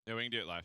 Yeah, we can do it live.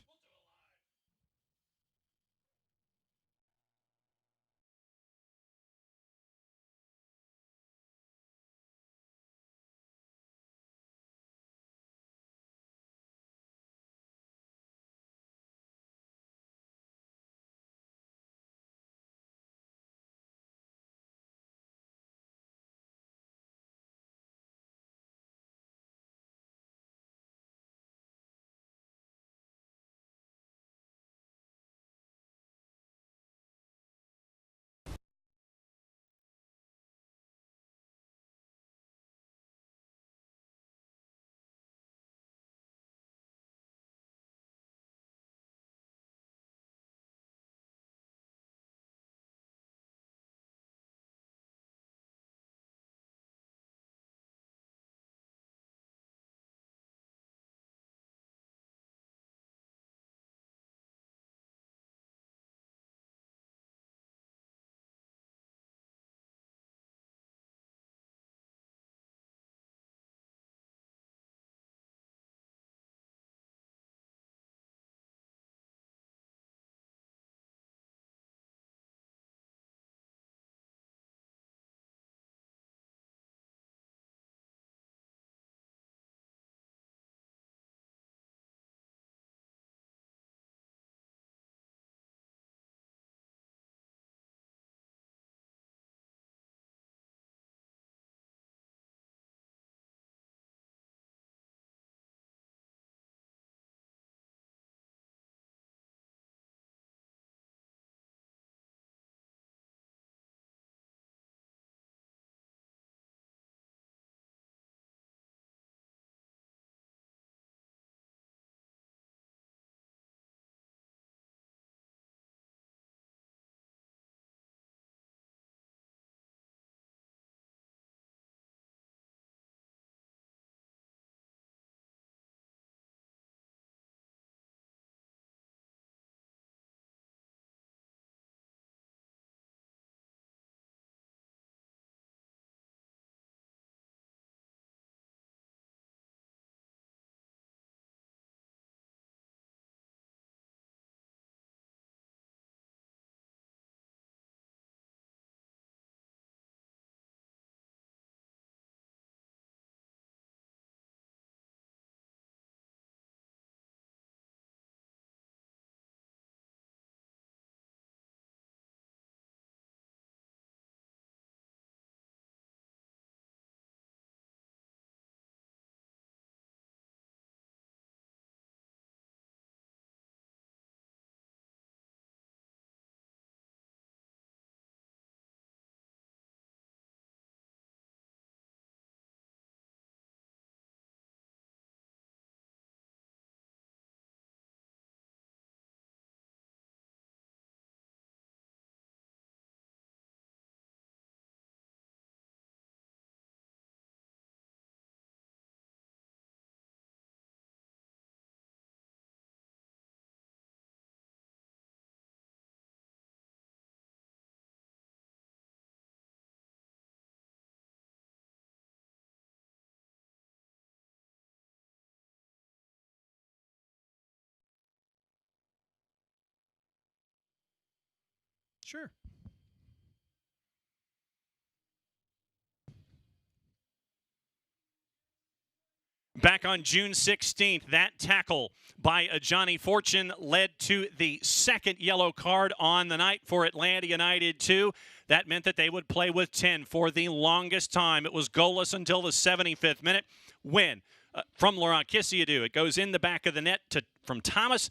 Sure. Back on June 16th, that tackle by Johnny Fortune led to the second yellow card on the night for Atlanta United 2. That meant that they would play with 10 for the longest time. It was goalless until the 75th minute. Win from Laurent Kessiadou. It goes in the back of the net from Thomas.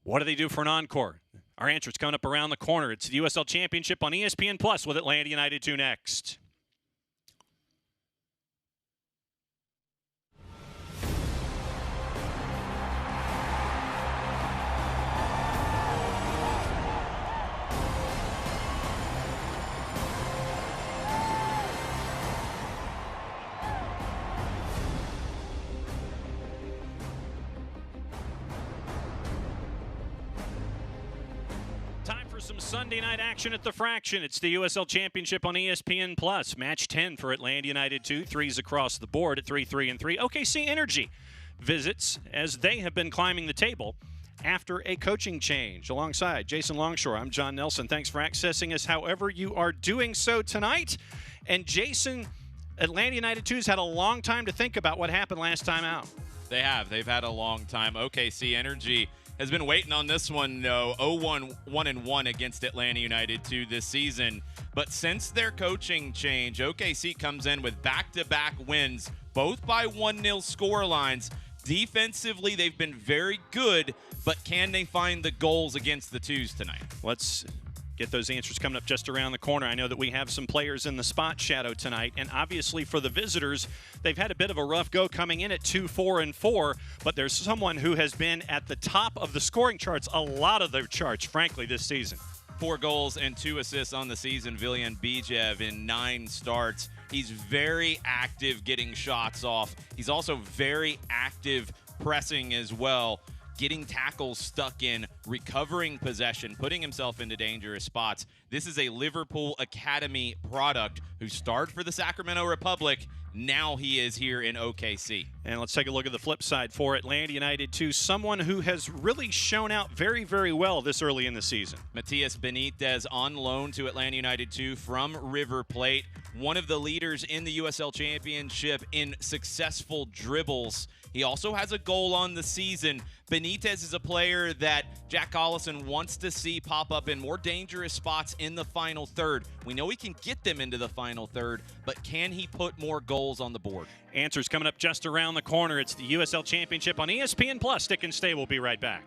What do they do for an encore? Our answer is coming up around the corner. It's the USL Championship on ESPN Plus with Atlanta United 2 next. Time for some Sunday night action at the Fraction. It's the USL Championship on ESPN Plus. Match 10 for Atlanta United 2. Threes across the board at 3-3 and 3. OKC Energy visits as they have been climbing the table after a coaching change. Alongside Jason Longshore, I'm John Nelson. Thanks for accessing us however you are doing so tonight. And Jason, Atlanta United 2's had a long time to think about what happened last time out. They have. They've had a long time. OKC Energy has been waiting on this one, though. 1-1 against Atlanta United 2 this season. But since their coaching change, OKC comes in with back-to-back wins, both by 1-0 score lines. Defensively, they've been very good, but can they find the goals against the twos tonight? Let's get those answers coming up just around the corner. I know that we have some players in the spot shadow tonight, and obviously for the visitors, they've had a bit of a rough go coming in at 2-4-4, but there's someone who has been at the top of the scoring charts, a lot of the charts, frankly, this season. 4 goals and 2 assists on the season, Viljan Bijev in 9 starts. He's very active getting shots off. He's also very active pressing as well, getting tackles stuck in, recovering possession, putting himself into dangerous spots. This is a Liverpool Academy product who starred for the Sacramento Republic. Now he is here in OKC. And let's take a look at the flip side for Atlanta United 2, someone who has really shown out very, very well this early in the season. Matias Benitez on loan to Atlanta United 2 from River Plate, one of the leaders in the USL Championship in successful dribbles. He also has a goal on the season. Benitez is a player that Jack Collison wants to see pop up in more dangerous spots in the final third. We know he can get them into the final third, but can he put more goals on the board? Answers coming up just around the corner. It's the USL Championship on ESPN+. Stick and stay. We'll be right back.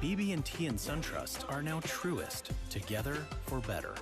BB&T and SunTrust are now Truest, together for better.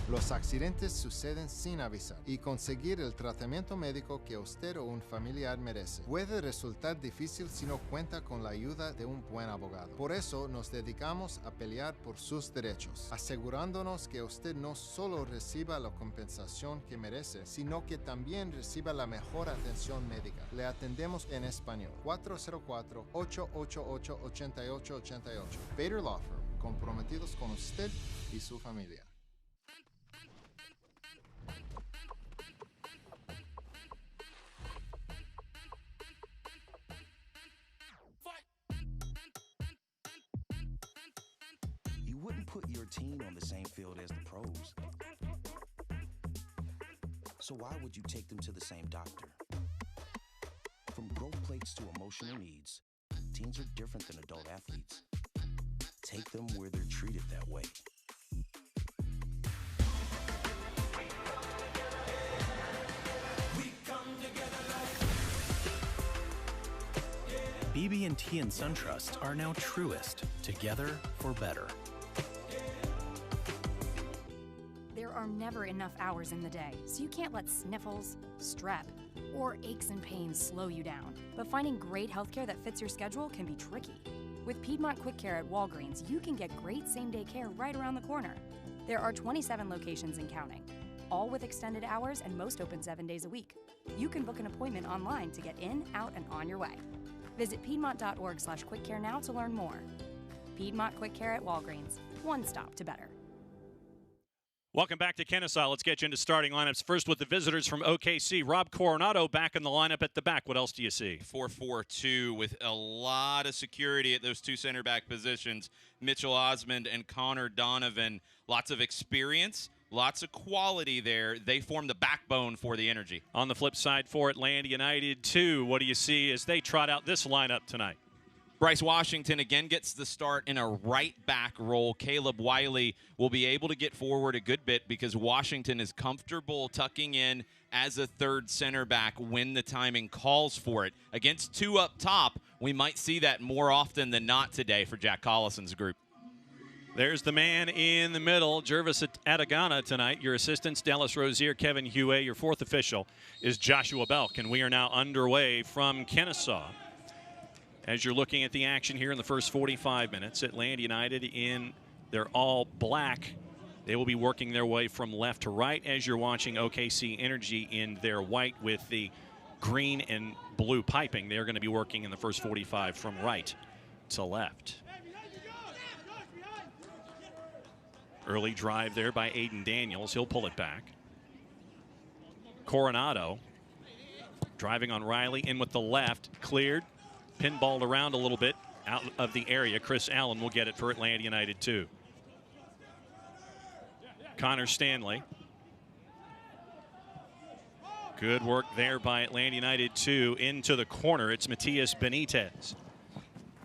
Los accidentes suceden sin avisar y conseguir el tratamiento médico que usted o un familiar merece puede resultar difícil si no cuenta con la ayuda de un buen abogado. Por eso nos dedicamos a pelear por sus derechos, asegurándonos que usted no solo reciba la compensación que merece, sino que también reciba la mejor atención médica. Le atendemos en español. 404-888-8888. Bader Law Firm, comprometidos con usted y su familia. You wouldn't put your team on the same field as the pros. So why would you take them to the same doctor? From growth plates to emotional needs, teens are different than adult athletes. Take them where they're treated that way. BB&T and SunTrust are now Truest, together for better. There are never enough hours in the day, so you can't let sniffles, strep, or aches and pains slow you down. But finding great healthcare that fits your schedule can be tricky. With Piedmont Quick Care at Walgreens, you can get great same-day care right around the corner. There are 27 locations and counting, all with extended hours and most open 7 days a week. You can book an appointment online to get in, out, and on your way. Visit Piedmont.org/quickcare now to learn more. Piedmont Quick Care at Walgreens. One stop to better. Welcome back to Kennesaw. Let's get you into starting lineups. First with the visitors from OKC. Rob Coronado back in the lineup at the back. What else do you see? 4-4-2 with a lot of security at those two center back positions. Mitchell Osmond and Connor Donovan. Lots of experience, lots of quality there. They form the backbone for the Energy. On the flip side for Atlanta United 2, what do you see as they trot out this lineup tonight? Bryce Washington again gets the start in a right back role. Caleb Wiley will be able to get forward a good bit because Washington is comfortable tucking in as a third center back when the timing calls for it. Against two up top, we might see that more often than not today for Jack Collison's group. There's the man in the middle, Jervis Atagana tonight. Your assistants, Dallas Rozier, Kevin Huey. Your fourth official is Joshua Belk, and we are now underway from Kennesaw. As you're looking at the action here in the first 45 minutes, Atlanta United in their all black. They will be working their way from left to right as you're watching OKC Energy in their white with the green and blue piping. They're going to be working in the first 45 from right to left. Early drive there by Aiden Daniels. He'll pull it back. Coronado driving on Riley in with the left. Cleared. Pinballed around a little bit out of the area. Chris Allen will get it for Atlanta United 2. Connor Stanley. Good work there by Atlanta United 2 into the corner. It's Matias Benitez.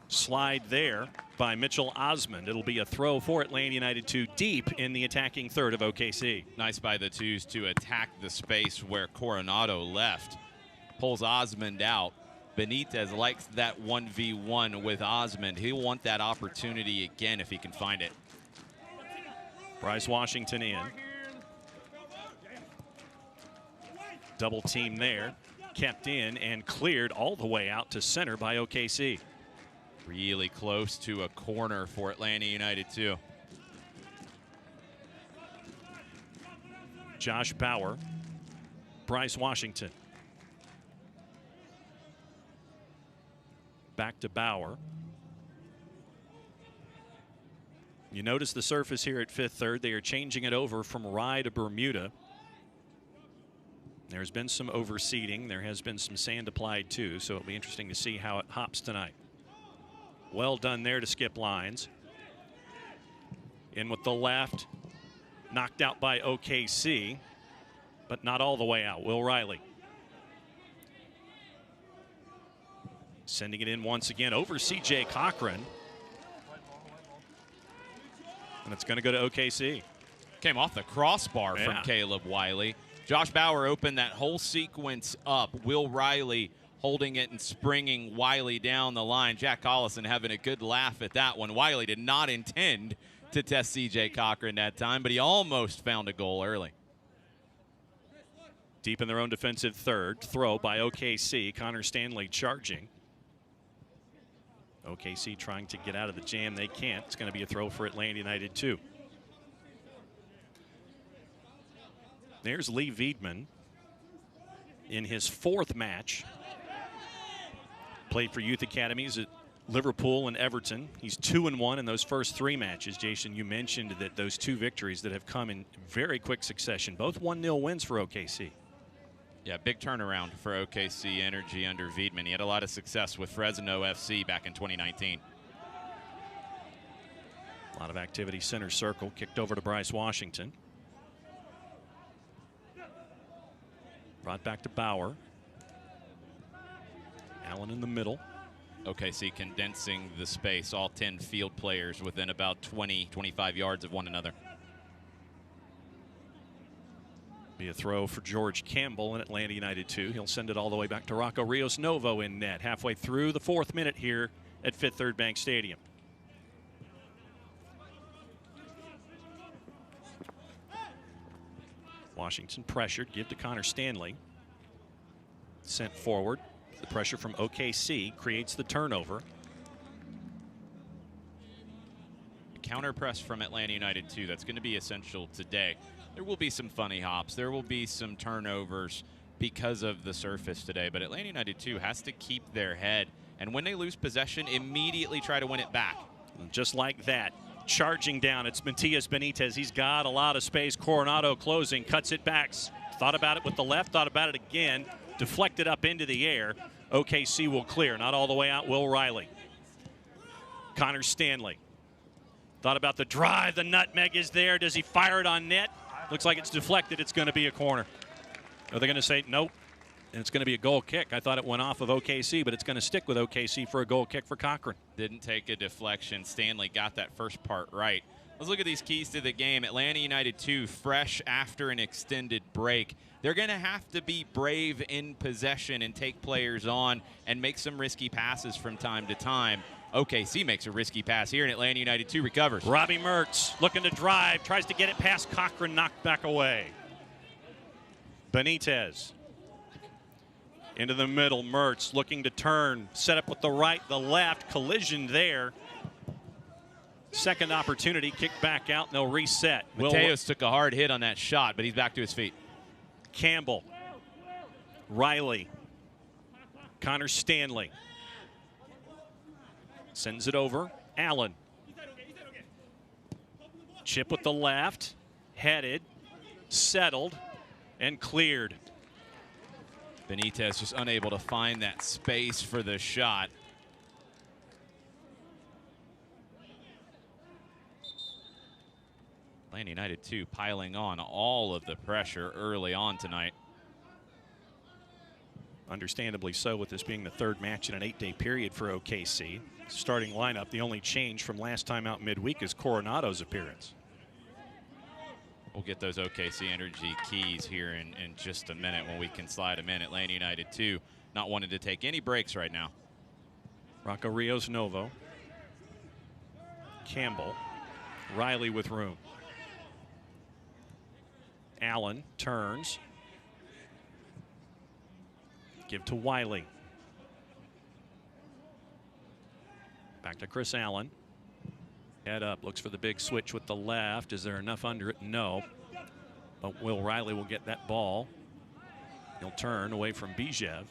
Slide there by Mitchell Osmond. It'll be a throw for Atlanta United 2 deep in the attacking third of OKC. Nice by the twos to attack the space where Coronado left. Pulls Osmond out. Benitez likes that 1v1 with Osmond. He'll want that opportunity again if he can find it. Bryce Washington in. Double team there. Kept in and cleared all the way out to center by OKC. Really close to a corner for Atlanta United too. Josh Bauer. Bryce Washington. Back to Bauer. You notice the surface here at Fifth Third. They are changing it over from Rye to Bermuda. There's been some overseeding. There has been some sand applied too, so it'll be interesting to see how it hops tonight. Well done there to skip lines. In with the left. Knocked out by OKC, but not all the way out. Will Riley. Sending it in once again over CJ Cochran. And it's going to go to OKC. Came off the crossbar from Caleb Wiley. Josh Bauer opened that whole sequence up. Will Riley holding it and springing Wiley down the line. Jack Collison having a good laugh at that one. Wiley did not intend to test C.J. Cochran that time, but he almost found a goal early. Deep in their own defensive third. Throw by OKC. Connor Stanley charging. OKC trying to get out of the jam. They can't. It's going to be a throw for Atlanta United 2. There's Lee Wiedemann in his fourth match. Played for youth academies at Liverpool and Everton. He's 2-1 in those first 3 matches. Jason, you mentioned that those 2 victories that have come in very quick succession, both 1-0 wins for OKC. Yeah, big turnaround for OKC Energy under Wiedemann. He had a lot of success with Fresno FC back in 2019. A lot of activity center circle. Kicked over to Bryce Washington. Brought back to Bauer. Allen in the middle. OKC condensing the space. All 10 field players within about 20, 25 yards of one another. Be a throw for George Campbell in Atlanta United 2. He'll send it all the way back to Rocco Rios Novo in net. Halfway through the 4th minute here at Fifth Third Bank Stadium. Washington pressured. Give to Connor Stanley. Sent forward. The pressure from OKC creates the turnover. Counter press from Atlanta United too. That's going to be essential today. There will be some funny hops. There will be some turnovers because of the surface today. But Atlanta United too has to keep their head. And when they lose possession, immediately try to win it back. And just like that, charging down, it's Matias Benitez. He's got a lot of space. Coronado closing, cuts it back. Thought about it with the left, thought about it again. Deflected up into the air. OKC will clear. Not all the way out. Will Riley. Connor Stanley. Thought about the drive. The nutmeg is there. Does he fire it on net? Looks like it's deflected. It's going to be a corner. Are they going to say nope? And it's going to be a goal kick. I thought it went off of OKC, but it's going to stick with OKC for a goal kick for Cochran. Didn't take a deflection. Stanley got that first part right. Let's look at these keys to the game. Atlanta United 2, fresh after an extended break. They're going to have to be brave in possession and take players on and make some risky passes from time to time. OKC makes a risky pass here, and Atlanta United 2 recovers. Robbie Mertz looking to drive, tries to get it past Cochran, knocked back away. Benitez into the middle. Mertz looking to turn, set up with the right, the left, collision there. Second opportunity, kick back out, and they'll reset. Mateos took a hard hit on that shot, but he's back to his feet. Campbell, Riley, Connor Stanley sends it over. Allen, chip with the left, headed, settled, and cleared. Benitez just unable to find that space for the shot. Atlanta United 2 piling on all of the pressure early on tonight. Understandably so, with this being the third match in an 8-day period for OKC. Starting lineup, the only change from last time out midweek is Coronado's appearance. We'll get those OKC Energy keys here in just a minute when we can slide them in. Atlanta United 2 not wanting to take any breaks right now. Rocco Rios Novo. Campbell. Riley with room. Allen turns. Give to Wiley. Back to Chris Allen. Head up, looks for the big switch with the left. Is there enough under it? No. But Will Riley will get that ball. He'll turn away from Bijev.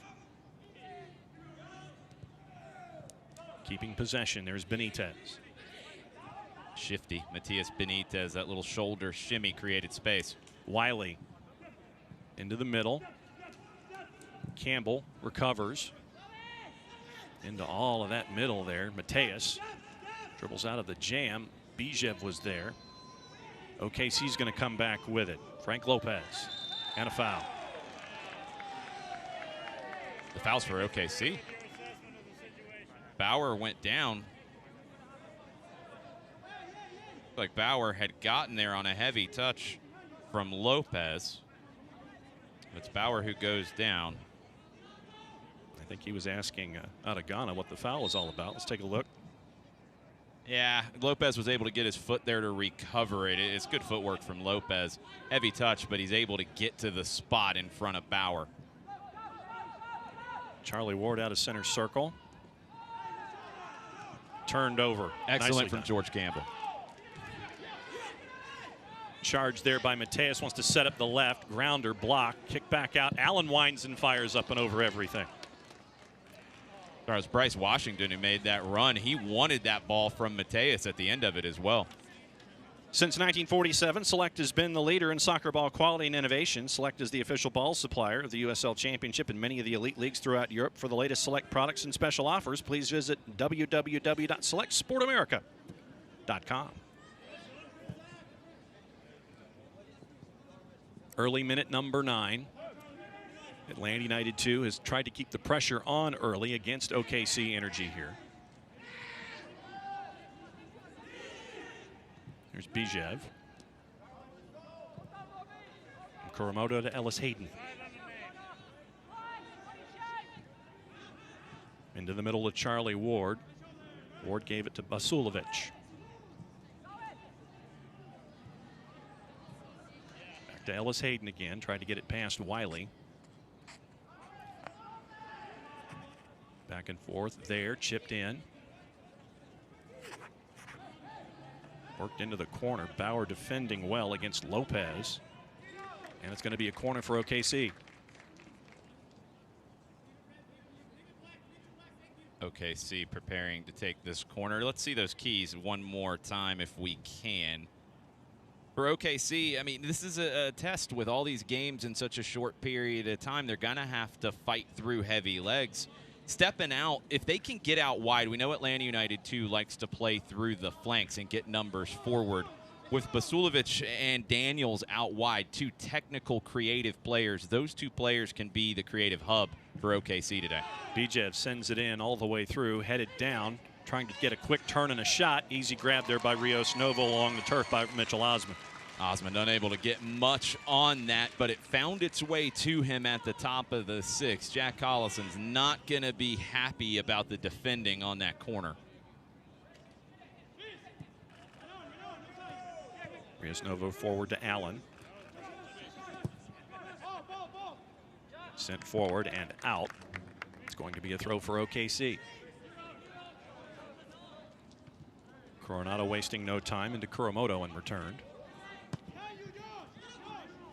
Keeping possession, there's Benitez. Shifty Matias Benitez, that little shoulder shimmy created space. Wiley into the middle. Campbell recovers. Into all of that middle there. Mateus dribbles out of the jam. Bijev was there. OKC's going to come back with it. Frank Lopez. And a foul. The foul's for OKC. Bauer went down. Like Bauer had gotten there on a heavy touch from Lopez. It's Bauer who goes down. I think he was asking Adagana what the foul is all about. Let's take a look. Yeah, Lopez was able to get his foot there to recover it. It's good footwork from Lopez. Heavy touch, but he's able to get to the spot in front of Bauer. Charlie Ward out of center circle. Turned over. Excellent from George Campbell. Charge there by Mateus. Wants to set up the left. Grounder, block, kick back out. Allen winds and fires up and over everything. It was Bryce Washington who made that run. He wanted that ball from Mateus at the end of it as well. Since 1947, Select has been the leader in soccer ball quality and innovation. Select is the official ball supplier of the USL Championship and many of the elite leagues throughout Europe. For the latest Select products and special offers, please visit www.selectsportamerica.com. Early minute number 9. Atlanta United 2 has tried to keep the pressure on early against OKC Energy here. There's Bijev. And Kuramoto to Ellis Hayden. Into the middle of Charlie Ward. Ward gave it to Basulovic. Back to Ellis Hayden again. Tried to get it past Wiley. Back and forth there, chipped in. Worked into the corner. Bauer defending well against Lopez. And it's going to be a corner for OKC. OKC preparing to take this corner. Let's see those keys one more time if we can. For OKC, I mean, this is a test with all these games in such a short period of time. They're going to have to fight through heavy legs. Stepping out, if they can get out wide, we know Atlanta United 2 likes to play through the flanks and get numbers forward. With Basulovic and Daniels out wide, two technical, creative players, those two players can be the creative hub for OKC today. Bijev sends it in all the way through, headed down. trying to get a quick turn and a shot. Easy grab there by Rios Novo along the turf by Mitchell Osmond. Osmond unable to get much on that, but it found its way to him at the top of the 6. Jack Collison's not going to be happy about the defending on that corner. Rios Novo forward to Allen. Sent forward and out. It's going to be a throw for OKC. Coronado wasting no time into Kuramoto and returned.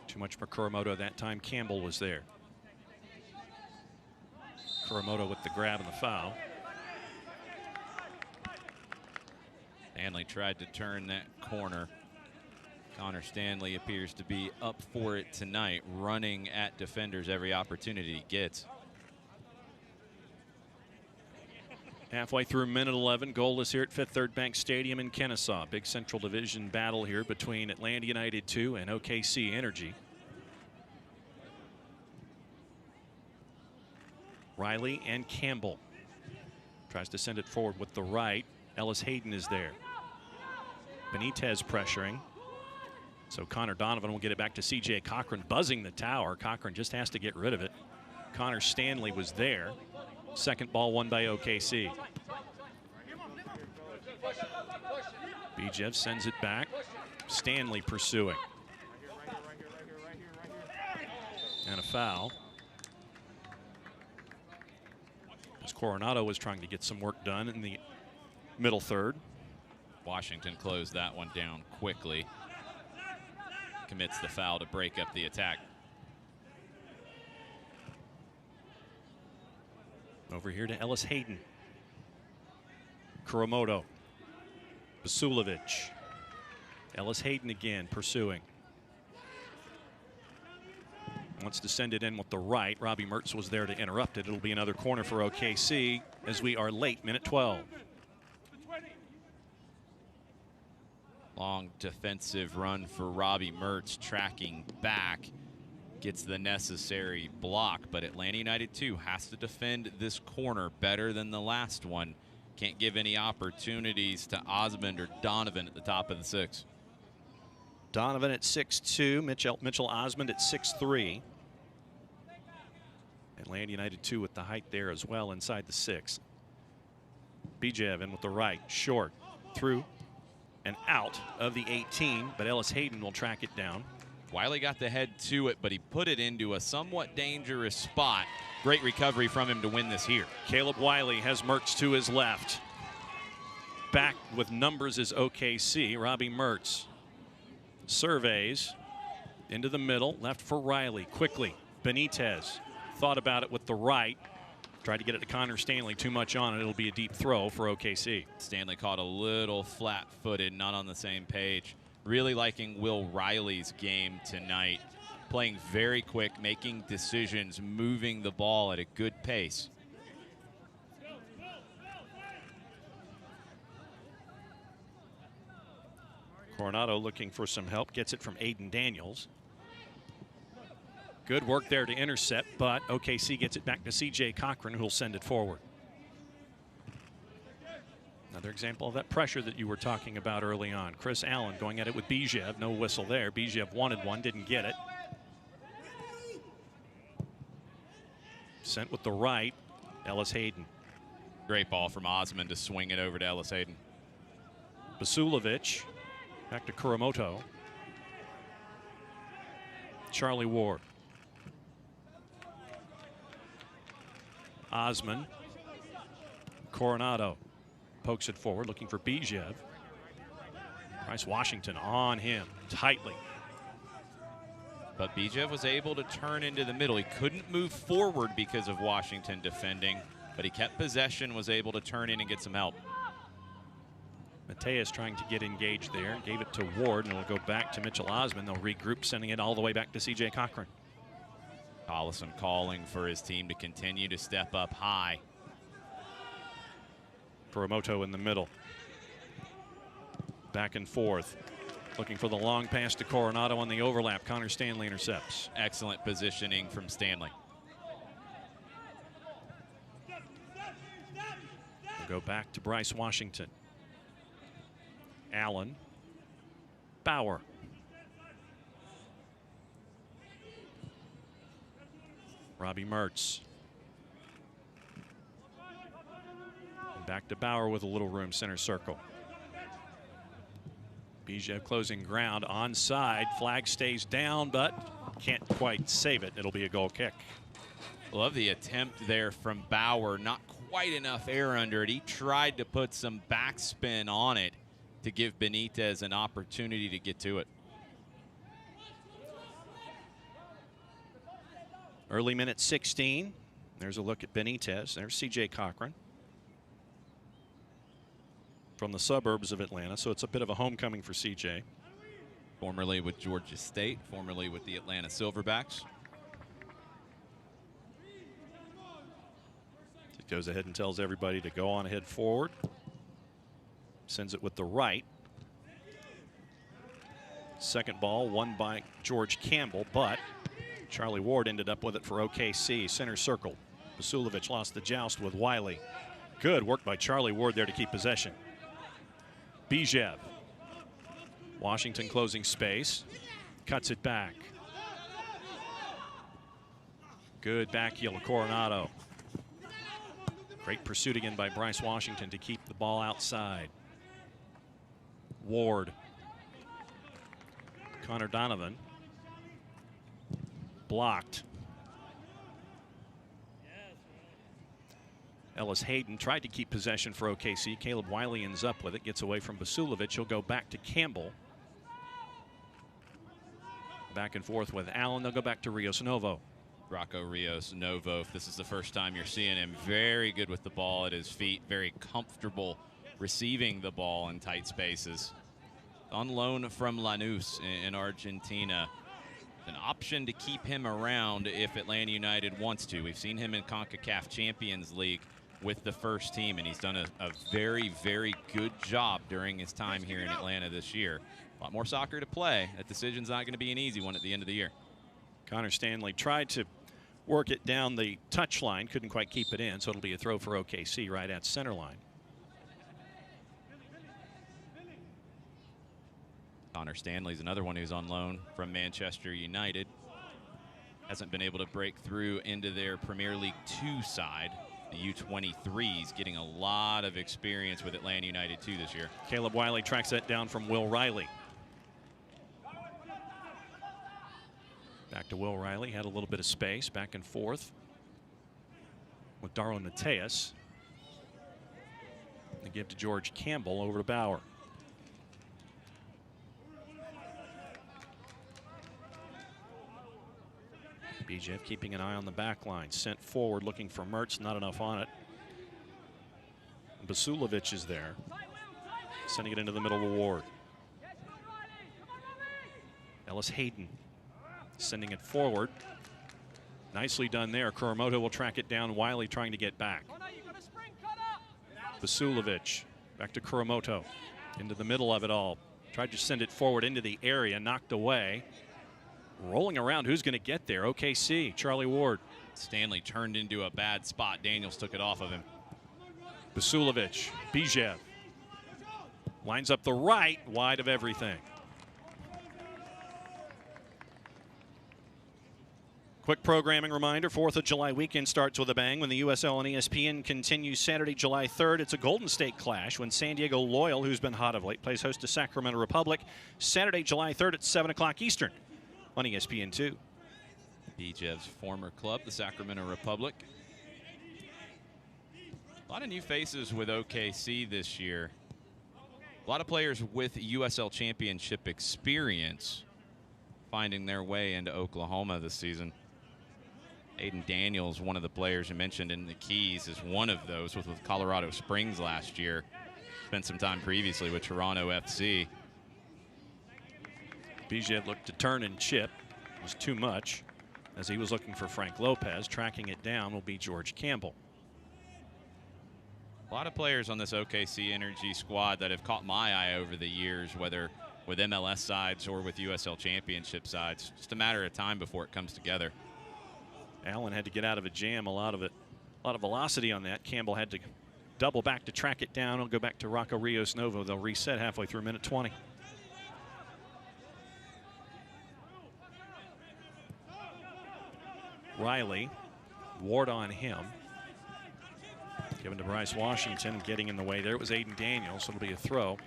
Too much for Kuramoto that time. Campbell was there. Kuramoto with the grab and the foul. Stanley tried to turn that corner. Connor Stanley appears to be up for it tonight, running at defenders every opportunity he gets. Halfway through minute 11, goalless here at Fifth Third Bank Stadium in Kennesaw. Big Central Division battle here between Atlanta United 2 and OKC Energy. Riley and Campbell. Tries to send it forward with the right. Ellis Hayden is there. Benitez pressuring. So Connor Donovan will get it back to C.J. Cochran, buzzing the tower. Cochran just has to get rid of it. Connor Stanley was there. Second ball won by OKC. Bijev sends it back. Stanley pursuing. And a foul. As Coronado was trying to get some work done in the middle third. Washington closed that one down quickly. Commits the foul to break up the attack. Over here to Ellis Hayden. Kuramoto. Basulovic. Ellis Hayden again pursuing. Wants to send it in with the right. Robbie Mertz was there to interrupt it. It'll be another corner for OKC as we are late, minute 12. Long defensive run for Robbie Mertz, tracking back. Gets the necessary block, but Atlanta United 2 has to defend this corner better than the last one. Can't give any opportunities to Osmond or Donovan at the top of the 6. Donovan at 6'2", Mitchell Osmond at 6'3". Atlanta United 2 with the height there as well inside the 6. Bijev in with the right, short, through and out of the 18, but Ellis Hayden will track it down. Wiley got the head to it, but he put it into a somewhat dangerous spot. Great recovery from him to win this here. Caleb Wiley has Mertz to his left. Back with numbers is OKC. Robbie Mertz surveys into the middle, left for Riley. Quickly, Benitez thought about it with the right. Tried to get it to Connor Stanley, too much on it. It'll be a deep throw for OKC. Stanley caught a little flat-footed, not on the same page. Really liking Will Riley's game tonight. Playing very quick, making decisions, moving the ball at a good pace. Coronado looking for some help, gets it from Aiden Daniels. Good work there to intercept, but OKC gets it back to C.J. Cochran, who'll send it forward. Another example of that pressure that you were talking about early on. Chris Allen going at it with Bijev. No whistle there. Bijev wanted one, didn't get it. Sent with the right, Ellis Hayden. Great ball from Osmond to swing it over to Ellis Hayden. Basulovic back to Kuramoto. Charlie Ward. Osmond. Coronado pokes it forward, looking for Bijev. Bryce Washington on him tightly. But Bijev was able to turn into the middle. He couldn't move forward because of Washington defending, but he kept possession, was able to turn in and get some help. Mateus trying to get engaged there. Gave it to Ward, and it'll go back to Mitchell Osmond. They'll regroup, sending it all the way back to C.J. Cochran. Collison calling for his team to continue to step up high. Kuramoto in the middle. Back and forth. Looking for the long pass to Coronado on the overlap. Connor Stanley intercepts. Excellent positioning from Stanley. We'll Go back to Bryce Washington. Allen. Bauer. Robbie Mertz. And back to Bauer with a little room, center circle. Bijev closing ground, onside. Flag stays down, but can't quite save it. It'll be a goal kick. Love the attempt there from Bauer. Not quite enough air under it. He tried to put some backspin on it to give Benitez an opportunity to get to it. Early minute 16. There's a look at Benitez. There's C.J. Cochran from the suburbs of Atlanta, so it's a bit of a homecoming for C.J. Formerly with Georgia State, formerly with the Atlanta Silverbacks. It goes ahead and tells everybody to go on ahead forward. Sends it with the right. Second ball won by George Campbell, but Charlie Ward ended up with it for OKC. Center circle. Vasulovic lost the joust with Wiley. Good work by Charlie Ward there to keep possession. Bijev. Washington closing space. Cuts it back. Good back heel of Coronado. Great pursuit again by Bryce Washington to keep the ball outside. Ward. Connor Donovan. Blocked. Ellis Hayden tried to keep possession for OKC. Caleb Wiley ends up with it. Gets away from Vasulovic. He'll go back to Campbell. Back and forth with Allen. They'll go back to Rios Novo. Rocco Rios Novo, if this is the first time you're seeing him, very good with the ball at his feet. Very comfortable receiving the ball in tight spaces. On loan from Lanús in Argentina. An option to keep him around if Atlanta United wants to. We've seen him in CONCACAF Champions League with the first team, and he's done a very, very good job during his time here in Atlanta this year. A lot more soccer to play. That decision's not going to be an easy one at the end of the year. Connor Stanley tried to work it down the touch line, couldn't quite keep it in, so it'll be a throw for OKC right at center line. Connor Stanley's another one who's on loan from Manchester United. Hasn't been able to break through into their Premier League 2 side. The U23s getting a lot of experience with Atlanta United 2 this year. Caleb Wiley tracks that down from Will Riley. Back to Will Riley, had a little bit of space, back and forth with Darwin Mateus. They give to George Campbell, over to Bauer. Bijev keeping an eye on the back line. Sent forward looking for Mertz. Not enough on it. Vasulovic is there. Sending it into the middle of Ward. Ellis Hayden sending it forward. Nicely done there. Kuromoto will track it down. Wiley trying to get back. Vasulovic back to Kuromoto. Into the middle of it all. Tried to send it forward into the area. Knocked away. Rolling around, who's going to get there? OKC, Charlie Ward. Stanley turned into a bad spot. Daniels took it off of him. Vasulovic, Bijev. Lines up the right, wide of everything. Quick programming reminder, 4th of July weekend starts with a bang when the USL and ESPN continues Saturday, July 3rd. It's a Golden State clash when San Diego Loyal, who's been hot of late, plays host to Sacramento Republic. Saturday, July 3rd at 7 o'clock Eastern on ESPN2. Bijev's former club, the Sacramento Republic. A lot of new faces with OKC this year. A lot of players with USL Championship experience finding their way into Oklahoma this season. Aiden Daniels, one of the players you mentioned in the Keys, is one of those with Colorado Springs last year. Spent some time previously with Toronto FC. Bijev looked to turn and chip. It was too much as he was looking for Frank Lopez. Tracking it down will be George Campbell. A lot of players on this OKC Energy squad that have caught my eye over the years, whether with MLS sides or with USL Championship sides. Just a matter of time before it comes together. Allen had to get out of a jam, a lot of velocity on that. Campbell had to double back to track it down. It'll go back to Rocco Rios Novo. They'll reset halfway through minute 20. Riley, Ward on him. Given to Bryce Washington, getting in the way there. It was Aiden Daniels, so it'll be a throw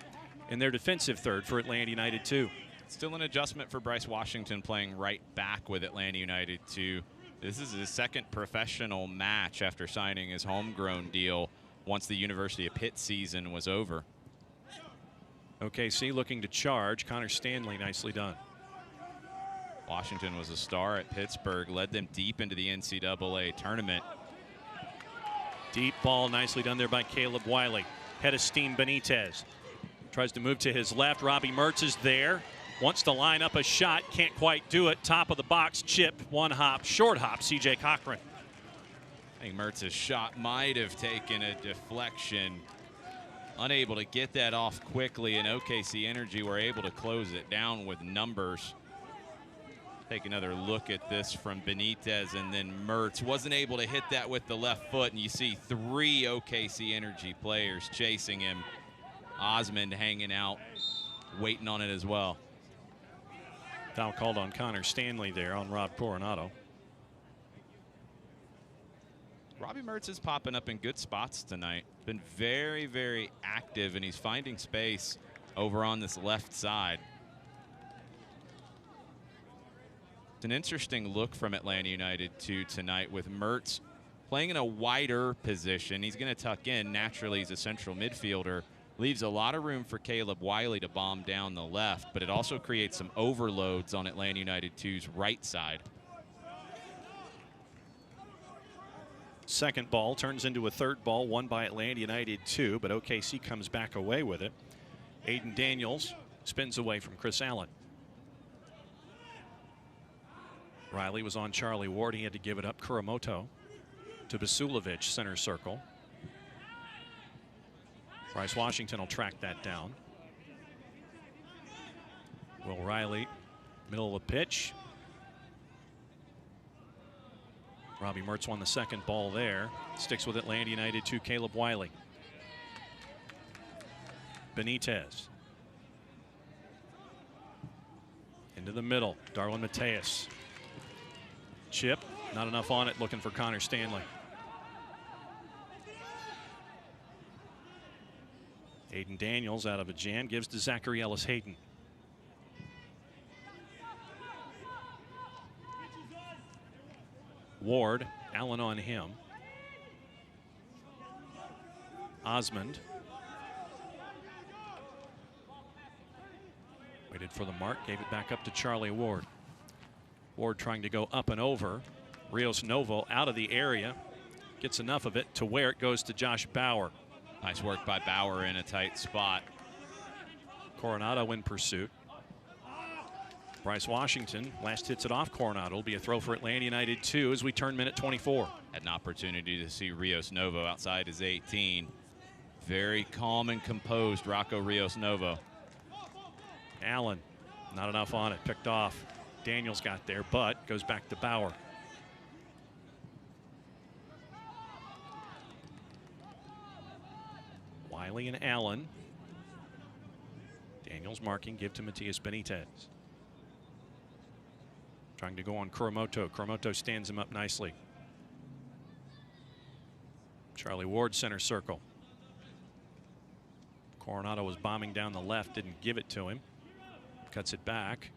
in their defensive third for Atlanta United 2. Still an adjustment for Bryce Washington, playing right back with Atlanta United 2. This is his second professional match after signing his homegrown deal once the University of Pitt season was over. OKC looking to charge. Connor Stanley, nicely done. Washington was a star at Pittsburgh, led them deep into the NCAA tournament. Deep ball, nicely done there by Caleb Wiley. Head of steam, Benitez. Tries to move to his left. Robbie Mertz is there. Wants to line up a shot. Can't quite do it. Top of the box chip. One hop. Short hop. C.J. Cochran. I think Mertz's shot might have taken a deflection. Unable to get that off quickly, and OKC Energy were able to close it down with numbers. Take another look at this from Benitez, and then Mertz wasn't able to hit that with the left foot, and you see 3 OKC Energy players chasing him. Osmond hanging out, waiting on it as well. Foul called on Connor Stanley there on Rob Coronado. Robbie Mertz is popping up in good spots tonight. Been very, very active, and he's finding space over on this left side. It's an interesting look from Atlanta United 2 tonight, with Mertz playing in a wider position. He's going to tuck in. Naturally, he's a central midfielder. Leaves a lot of room for Caleb Wiley to bomb down the left, but it also creates some overloads on Atlanta United 2's right side. Second ball turns into a third ball, won by Atlanta United 2, but OKC comes back away with it. Aiden Daniels spins away from Chris Allen. Riley was on Charlie Ward. He had to give it up. Kuramoto to Basulovic, center circle. Bryce Washington will track that down. Will Riley, middle of the pitch. Robbie Mertz won the second ball there. Sticks with Atlanta United 2, Caleb Wiley. Benitez. Into the middle, Darwin Mateus. Chip, not enough on it, looking for Connor Stanley. Aiden Daniels out of a jam, gives to Zachary Ellis Hayden. Ward, Allen on him. Osmond. Waited for the mark, gave it back up to Charlie Ward. Ward trying to go up and over. Rios Novo out of the area. Gets enough of it to where it goes to Josh Bauer. Nice work by Bauer in a tight spot. Coronado in pursuit. Bryce Washington last hits it off Coronado. It'll be a throw for Atlanta United 2 as we turn minute 24. Had an opportunity to see Rios Novo outside his 18. Very calm and composed, Rocco Rios Novo. Allen, not enough on it, picked off. Daniels got there, but goes back to Bauer. Wiley and Allen. Daniels marking, give to Matias Benitez. Trying to go on Kuramoto. Kuramoto stands him up nicely. Charlie Ward, center circle. Coronado was bombing down the left, didn't give it to him. Cuts it back.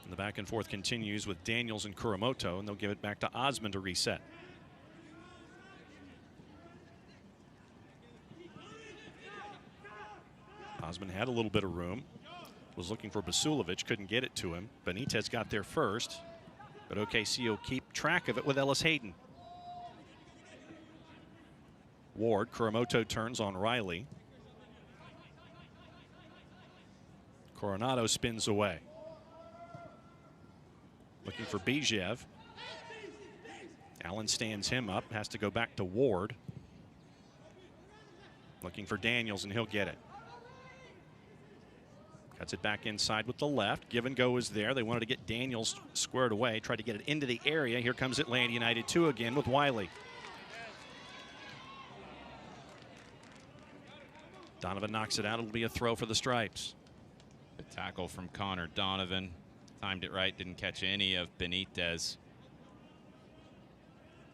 And the back and forth continues with Daniels and Kuramoto, and they'll give it back to Osmond to reset. Osmond had a little bit of room. Was looking for Basulovic, couldn't get it to him. Benitez got there first, but OKC will keep track of it with Ellis Hayden. Ward, Kuramoto turns on Riley. Coronado spins away. Looking for Bijev. Allen stands him up, has to go back to Ward. Looking for Daniels, and he'll get it. Cuts it back inside with the left. Give and go is there. They wanted to get Daniels squared away. Tried to get it into the area. Here comes Atlanta United 2 again with Wiley. Donovan knocks it out. It'll be a throw for the Stripes. The tackle from Connor Donovan. Timed it right, didn't catch any of Benitez.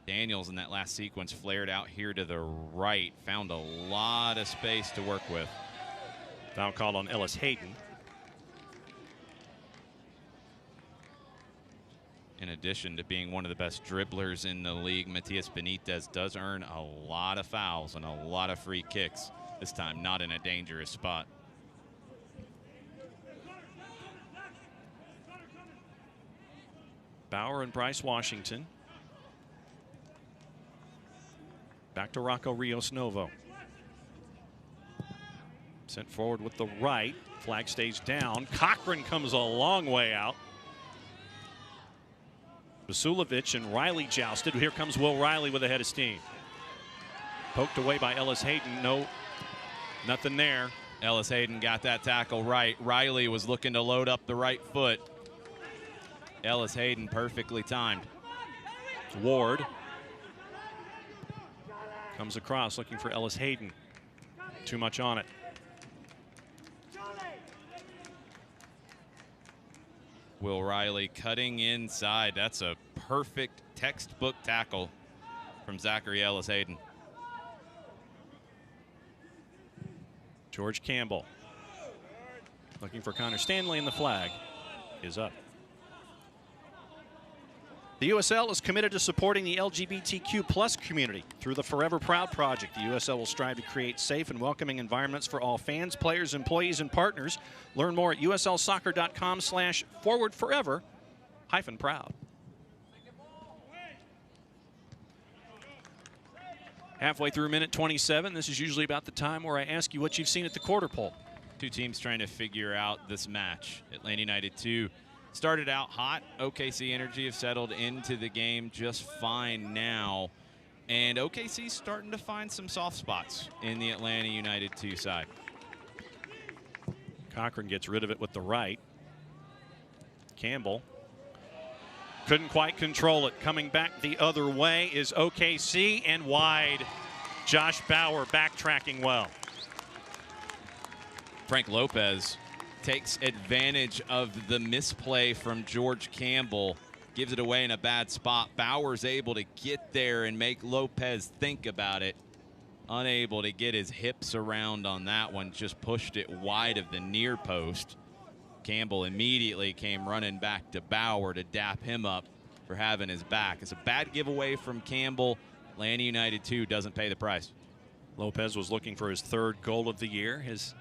Daniels in that last sequence flared out here to the right. Found a lot of space to work with. Foul called on Ellis Hayden. In addition to being one of the best dribblers in the league, Matias Benitez does earn a lot of fouls and a lot of free kicks. This time not in a dangerous spot. Bauer and Bryce Washington. Back to Rocco Rios Novo. Sent forward with the right. Flag stays down. Cochran comes a long way out. Vasulovic and Riley jousted. Here comes Will Riley with a head of steam. Poked away by Ellis Hayden. No, nothing there. Ellis Hayden got that tackle right. Riley was looking to load up the right foot. Ellis Hayden perfectly timed. Ward comes across looking for Ellis Hayden. Too much on it. Will Riley cutting inside. That's a perfect textbook tackle from Zachary Ellis Hayden. George Campbell looking for Connor Stanley, and the flag is up. The USL is committed to supporting the LGBTQ+ community through the Forever Proud project. The USL will strive to create safe and welcoming environments for all fans, players, employees, and partners. Learn more at uslsoccer.com/forwardforever-proud. Halfway through minute 27. This is usually about the time where I ask you what you've seen at the quarter pole. Two teams trying to figure out this match. Atlanta United 2 started out hot. OKC Energy have settled into the game just fine now. And OKC's starting to find some soft spots in the Atlanta United 2 side. Cochran gets rid of it with the right. Campbell couldn't quite control it. Coming back the other way is OKC, and wide. Josh Bauer backtracking well. Frank Lopez takes advantage of the misplay from George Campbell, gives it away in a bad spot. Bauer's able to get there and make Lopez think about it. Unable to get his hips around on that one, just pushed it wide of the near post. Campbell immediately came running back to Bauer to dap him up for having his back. It's a bad giveaway from Campbell. Atlanta United 2 doesn't pay the price. Lopez was looking for his third goal of the year, his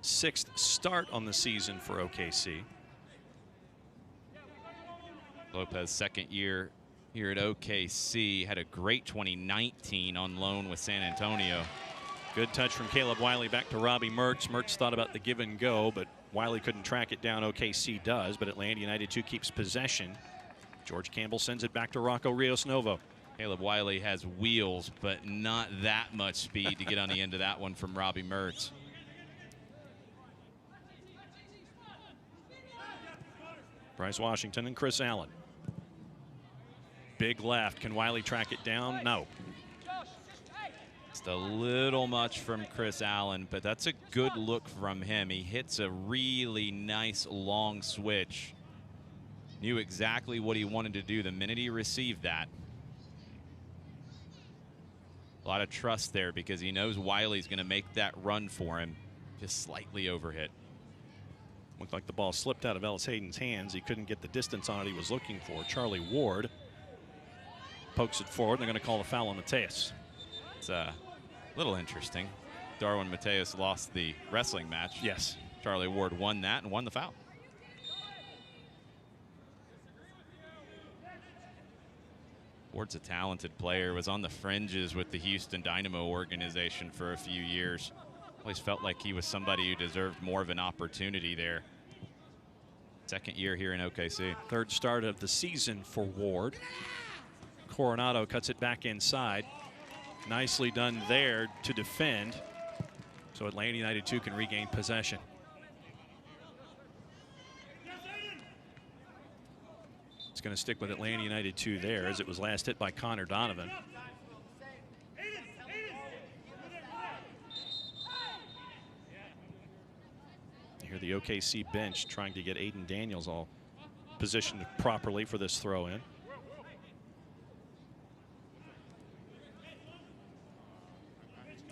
sixth start on the season for OKC. Lopez, second year here at OKC, had a great 2019 on loan with San Antonio. Good touch from Caleb Wiley back to Robbie Mertz. Mertz thought about the give and go, but Wiley couldn't track it down. OKC does, but Atlanta United 2 keeps possession. George Campbell sends it back to Rocco Rios Novo. Caleb Wiley has wheels, but not that much speed to get on the end of that one from Robbie Mertz. Bryce Washington and Chris Allen. Big left. Can Wiley track it down? No. Just a little much from Chris Allen, but that's a good look from him. He hits a really nice long switch. Knew exactly what he wanted to do the minute he received that. A lot of trust there because he knows Wiley's going to make that run for him. Just slightly overhit. Looked like the ball slipped out of Ellis Hayden's hands. He couldn't get the distance on it he was looking for. Charlie Ward pokes it forward. They're going to call a foul on Mateus. It's a little interesting. Darwin Mateus lost the wrestling match. Yes. Charlie Ward won that and won the foul. Ward's a talented player, was on the fringes with the Houston Dynamo organization for a few years. Always felt like he was somebody who deserved more of an opportunity there. Second year here in OKC. Third start of the season for Ward. Coronado cuts it back inside. Nicely done there to defend. So Atlanta United 2 can regain possession. It's going to stick with Atlanta United 2 there, as it was last hit by Connor Donovan. You hear the OKC bench trying to get Aiden Daniels all positioned properly for this throw in.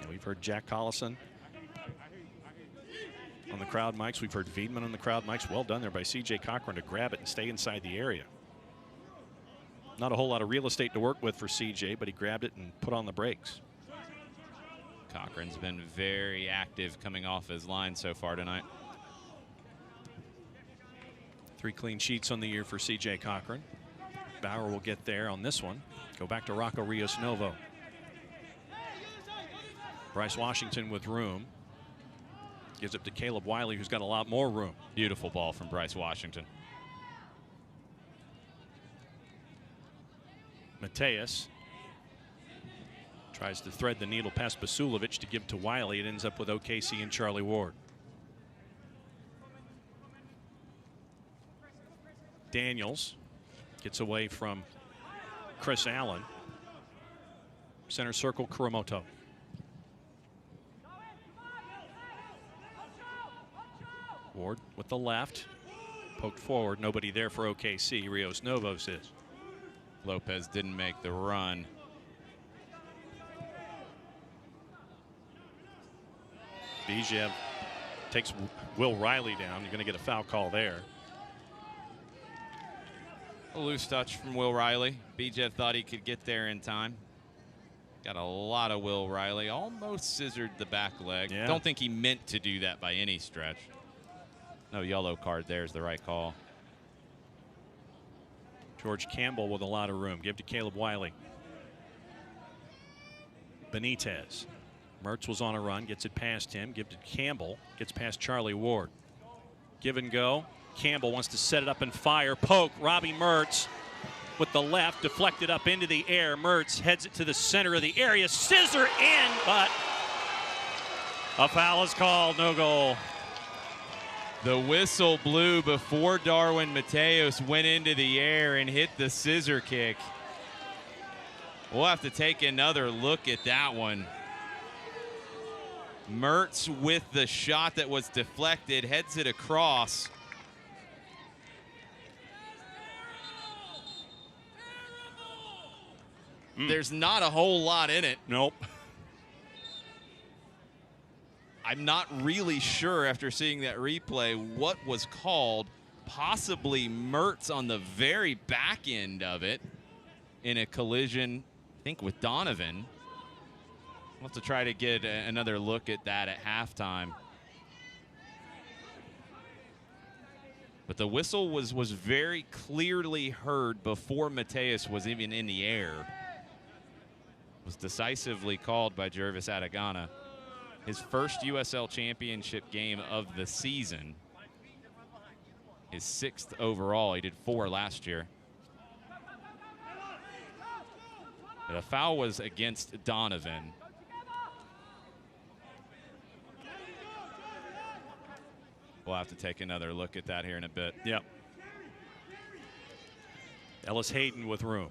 And we've heard Jack Collison on the crowd mics. We've heard Wiedemann on the crowd mics. Well done there by C.J. Cochran to grab it and stay inside the area. Not a whole lot of real estate to work with for C.J., but he grabbed it and put on the brakes. Cochran's been very active coming off his line so far tonight. 3 clean sheets on the year for C.J. Cochran. Bauer will get there on this one. Go back to Rocco Rios Novo. Bryce Washington with room. Gives it to Caleb Wiley, who's got a lot more room. Beautiful ball from Bryce Washington. Mateus tries to thread the needle past Basulovic to give to Wiley. It ends up with OKC and Charlie Ward. Daniels gets away from Chris Allen. Center circle, Kuramoto. Ward with the left. Poked forward. Nobody there for OKC. Rios Novos is. Lopez didn't make the run. Bijev takes Will Riley down. You're going to get a foul call there. A loose touch from Will Riley. Bijev thought he could get there in time. Got a lot of Will Riley. Almost scissored the back leg. Yeah. Don't think he meant to do that by any stretch. No yellow card there is the right call. George Campbell with a lot of room. Give to Caleb Wiley. Benitez. Mertz was on a run, gets it past him. Give to Campbell, gets past Charlie Ward. Give and go. Campbell wants to set it up and fire. Poke. Robbie Mertz with the left, deflected up into the air. Mertz heads it to the center of the area. Scissor in, but a foul is called. No goal. The whistle blew before Darwin Mateos went into the air and hit the scissor kick. We'll have to take another look at that one. Mertz with the shot that was deflected, heads it across. There's not a whole lot in it. Nope. I'm not really sure after seeing that replay what was called. Possibly Mertz on the very back end of it in a collision, I think, with Donovan. We'll have to try to get another look at that at halftime. But the whistle was very clearly heard before Mateus was even in the air. It was decisively called by Jervis Atagana. His first USL Championship game of the season. His 6th overall. He did 4 last year. The foul was against Donovan. We'll have to take another look at that here in a bit. Yep. Ellis Hayden with room.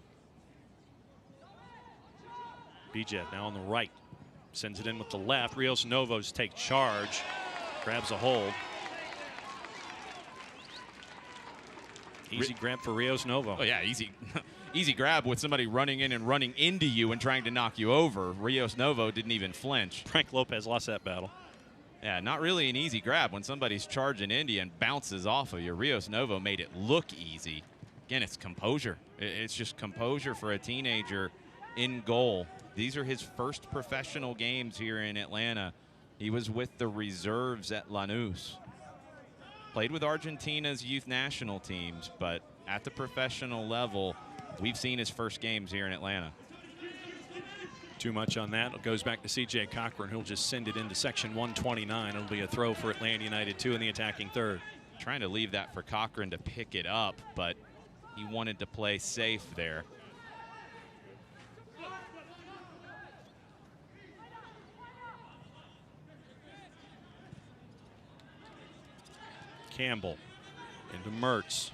Bijev now on the right. Sends it in with the left. Rios Novos take charge. Grabs a hold. Easy grab for Rios Novo. Oh, yeah, easy. Easy grab with somebody running in and running into you and trying to knock you over. Rios Novo didn't even flinch. Frank Lopez lost that battle. Yeah, not really an easy grab when somebody's charging into you and bounces off of you. Rios Novo made it look easy. Again, it's composure. It's just composure for a teenager in goal. These are his first professional games here in Atlanta. He was with the reserves at Lanús. Played with Argentina's youth national teams, but at the professional level, we've seen his first games here in Atlanta. Too much on that. It goes back to C.J. Cochran, who'll just send it into section 129. It'll be a throw for Atlanta United 2 in the attacking third. Trying to leave that for Cochran to pick it up, but he wanted to play safe there. Campbell into Mertz.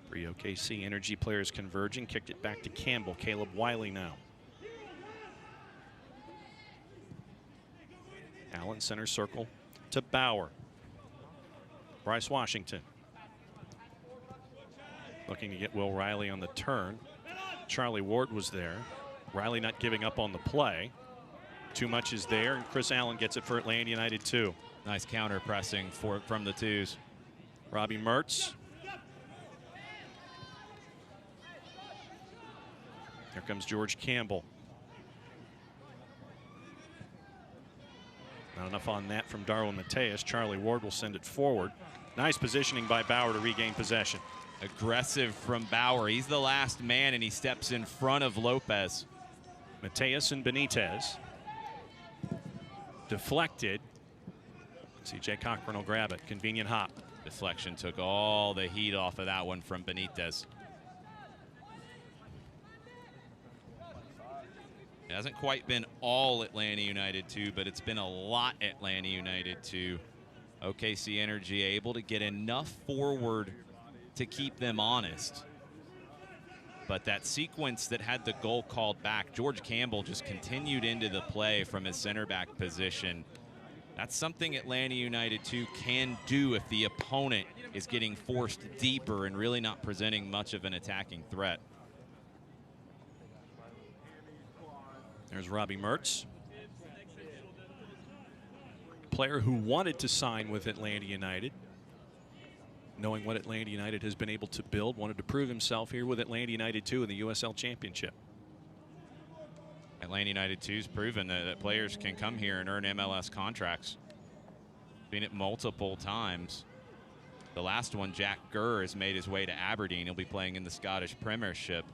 3 OKC energy players converging. Kicked it back to Campbell. Caleb Wiley now. Allen center circle. to Bauer. Bryce Washington looking to get Will Riley on the turn. Charlie Ward was there. Riley not giving up on the play. Too much is there, and Chris Allen gets it for Atlanta United 2. Nice counter pressing from the twos. Robbie Mertz. Here comes George Campbell. Not enough on that from Darwin Mateus. Charlie Ward will send it forward. Nice positioning by Bauer to regain possession. Aggressive from Bauer. He's the last man, and he steps in front of Lopez. Mateus and Benitez. Deflected. CJ Cochran will grab it. Convenient hop. Deflection took all the heat off of that one from Benitez. It hasn't quite been all Atlanta United 2, but it's been a lot Atlanta United 2. OKC Energy able to get enough forward to keep them honest. But that sequence that had the goal called back, George Campbell just continued into the play from his center back position. That's something Atlanta United 2 can do if the opponent is getting forced deeper and really not presenting much of an attacking threat. There's Robbie Mertz. Player who wanted to sign with Atlanta United. Knowing what Atlanta United has been able to build, wanted to prove himself here with Atlanta United 2 in the USL Championship. Atlanta United 2's proven that players can come here and earn MLS contracts. Seen it multiple times. The last one, Jack Gurr, has made his way to Aberdeen. He'll be playing in the Scottish Premiership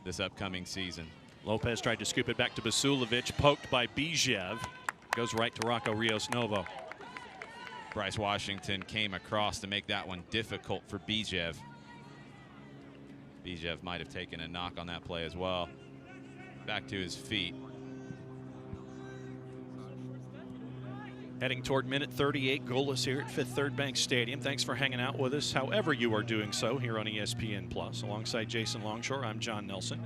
this upcoming season. Lopez tried to scoop it back to Basulovic, poked by Bijev. Goes right to Rocco Rios Novo. Bryce Washington came across to make that one difficult for Bijev. Bijev might have taken a knock on that play as well. Back to his feet. Heading toward minute 38, goalless here at Fifth Third Bank Stadium. Thanks for hanging out with us, however you are doing so, here on ESPN Plus. Alongside Jason Longshore, I'm John Nelson.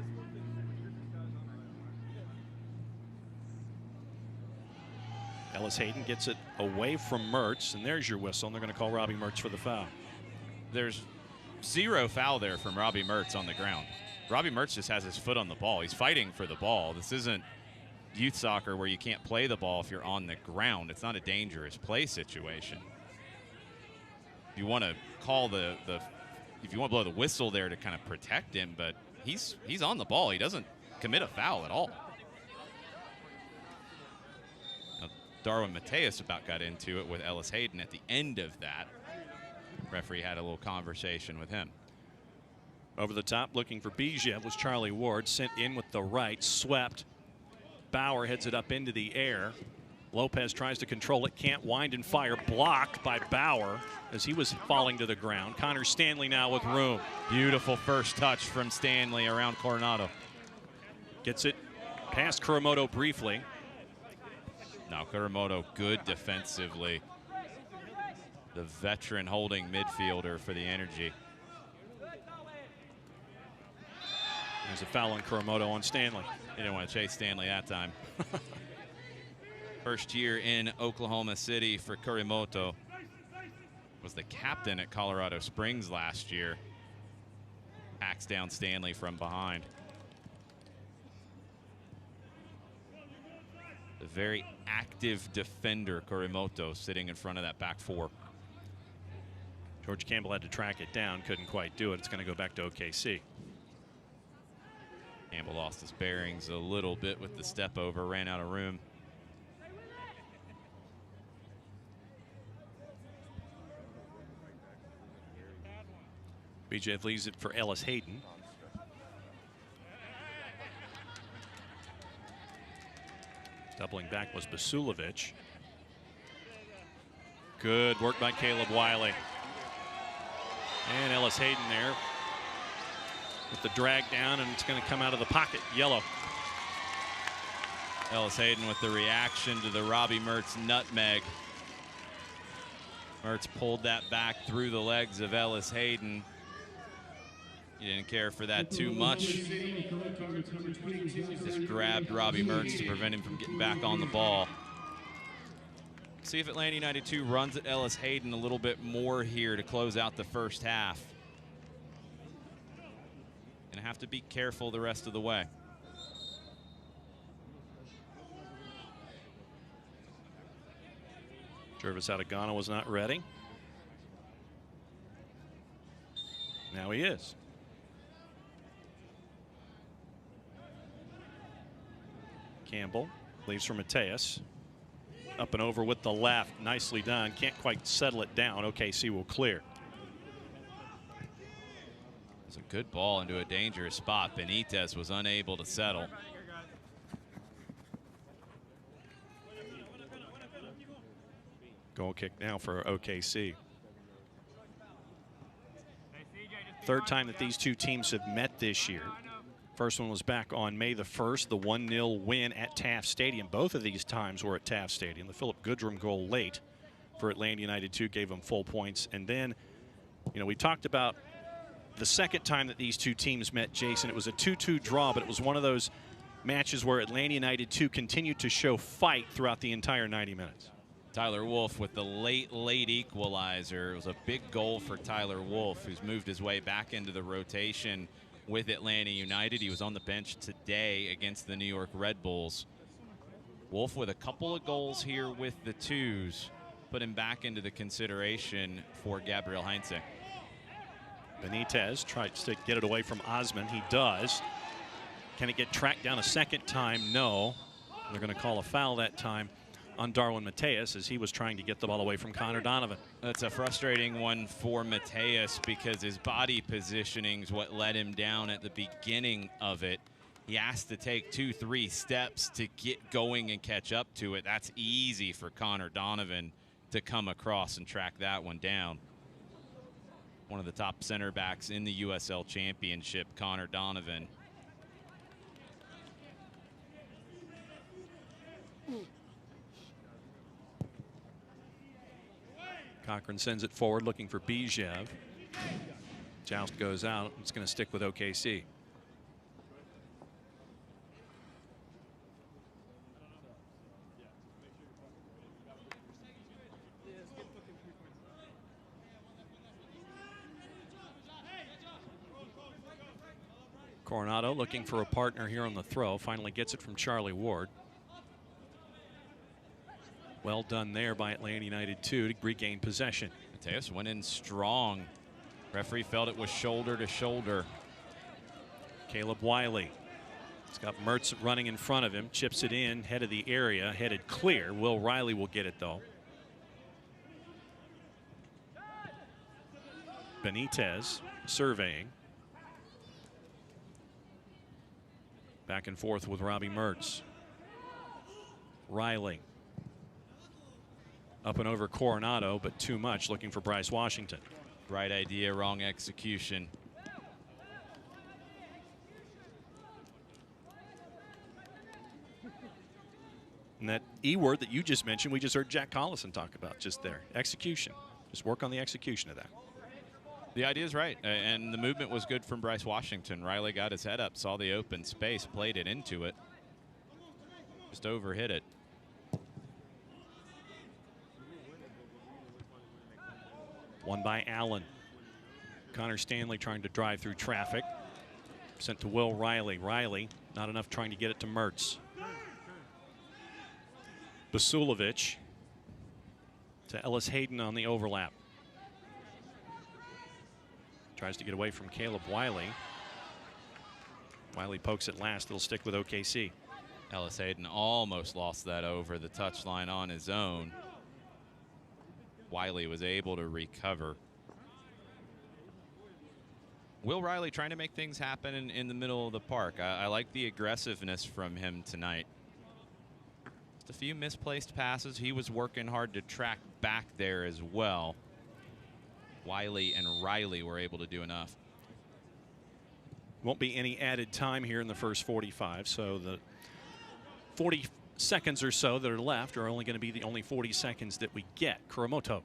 Ellis Hayden gets it away from Mertz, and there's your whistle, and they're going to call Robbie Mertz for the foul. There's zero foul there from Robbie Mertz on the ground. Robbie Mertz just has his foot on the ball. He's fighting for the ball. This isn't youth soccer where you can't play the ball if you're on the ground. It's not a dangerous play situation. You want to call if you want to blow the whistle there to kind of protect him, but he's on the ball. He doesn't commit a foul at all. Darwin Mateus about got into it with Ellis Hayden at the end of that. Referee had a little conversation with him. Over the top, looking for Bijev was Charlie Ward, sent in with the right, swept. Bauer heads it up into the air. Lopez tries to control it, can't wind and fire, blocked by Bauer as he was falling to the ground. Connor Stanley now with room. Beautiful first touch from Stanley around Coronado. Gets it past Kuramoto briefly. Now Kuramoto good defensively. The veteran holding midfielder for the Energy. There's a foul on Kuramoto on Stanley. He didn't want to chase Stanley that time. First year in Oklahoma City for Kuramoto. Was the captain at Colorado Springs last year. Hacks down Stanley from behind. A very active defender, Kuramoto, sitting in front of that back four. George Campbell had to track it down, couldn't quite do it. It's going to go back to OKC. Campbell lost his bearings a little bit with the step over, ran out of room. Bijev leaves it for Ellis Hayden. Doubling back was Basulovic. Good work by Caleb Wiley. And Ellis Hayden there with the drag down, and it's going to come out of the pocket. Yellow. Ellis Hayden with the reaction to the Robbie Mertz nutmeg. Mertz pulled that back through the legs of Ellis Hayden. He didn't care for that too much. Just grabbed Robbie Mertz to prevent him from getting back on the ball. See if Atlanta United 2 runs at Ellis Hayden a little bit more here to close out the first half. Gonna have to be careful the rest of the way. Jervis Adegano was not ready. Now he is. Campbell leaves for Mateus. Up and over with the left. Nicely done. Can't quite settle it down. OKC will clear. It's a good ball into a dangerous spot. Benitez was unable to settle. Goal kick now for OKC. Third time that these two teams have met this year. First one was back on May the 1st, the 1-0 win at Taft Stadium. Both of these times were at Taft Stadium. The Philip Goodrum goal late for Atlanta United 2 gave them full points. And then, you know, we talked about the second time that these two teams met, Jason. It was a 2-2 draw, but it was one of those matches where Atlanta United 2 continued to show fight throughout the entire 90 minutes. Tyler Wolff with the late equalizer. It was a big goal for Tyler Wolff, who's moved his way back into the rotation with Atlanta United. He was on the bench today against the New York Red Bulls. Wolff with a couple of goals here with the twos, put him back into the consideration for Gabriel Heinze. Benitez tries to get it away from Osman. He does. Can it get tracked down a second time? No. They're going to call a foul that time on Darwin Mateus as he was trying to get the ball away from Connor Donovan. That's a frustrating one for Mateus because his body positioning is what let him down at the beginning of it. He has to take 2-3 steps to get going and catch up to it. That's easy for Connor Donovan to come across and track that one down. One of the top center backs in the USL Championship, Connor Donovan. Cochran sends it forward looking for Bijev. Joust goes out. It's going to stick with OKC. Coronado looking for a partner here on the throw. Finally gets it from Charlie Ward. Well done there by Atlanta United 2 to regain possession. Mateus went in strong. Referee felt it was shoulder to shoulder. Caleb Wiley. He's got Mertz running in front of him. Chips it in, head of the area, headed clear. Will Riley will get it though. Benitez surveying. Back and forth with Robbie Mertz. Riley. Up and over Coronado, but too much, looking for Bryce Washington. Right idea, wrong execution. And that E word that you just mentioned, we just heard Jack Collison talk about just there. Execution. Just work on the execution of that. The idea is right, and the movement was good from Bryce Washington. Riley got his head up, saw the open space, played it into it. Just overhit it. Won by Allen. Connor Stanley trying to drive through traffic. Sent to Will Riley. Riley, not enough trying to get it to Mertz. Basulovic to Ellis Hayden on the overlap. Tries to get away from Caleb Wiley. Wiley pokes it last. It'll stick with OKC. Ellis Hayden almost lost that over the touchline on his own. Wiley was able to recover. Will Riley trying to make things happen in the middle of the park. I like the aggressiveness from him tonight. Just a few misplaced passes. He was working hard to track back there as well. Wiley and Riley were able to do enough. Won't be any added time here in the first 45, so the 40 seconds or so that are left are only going to be the only 40 seconds that we get. Kuramoto.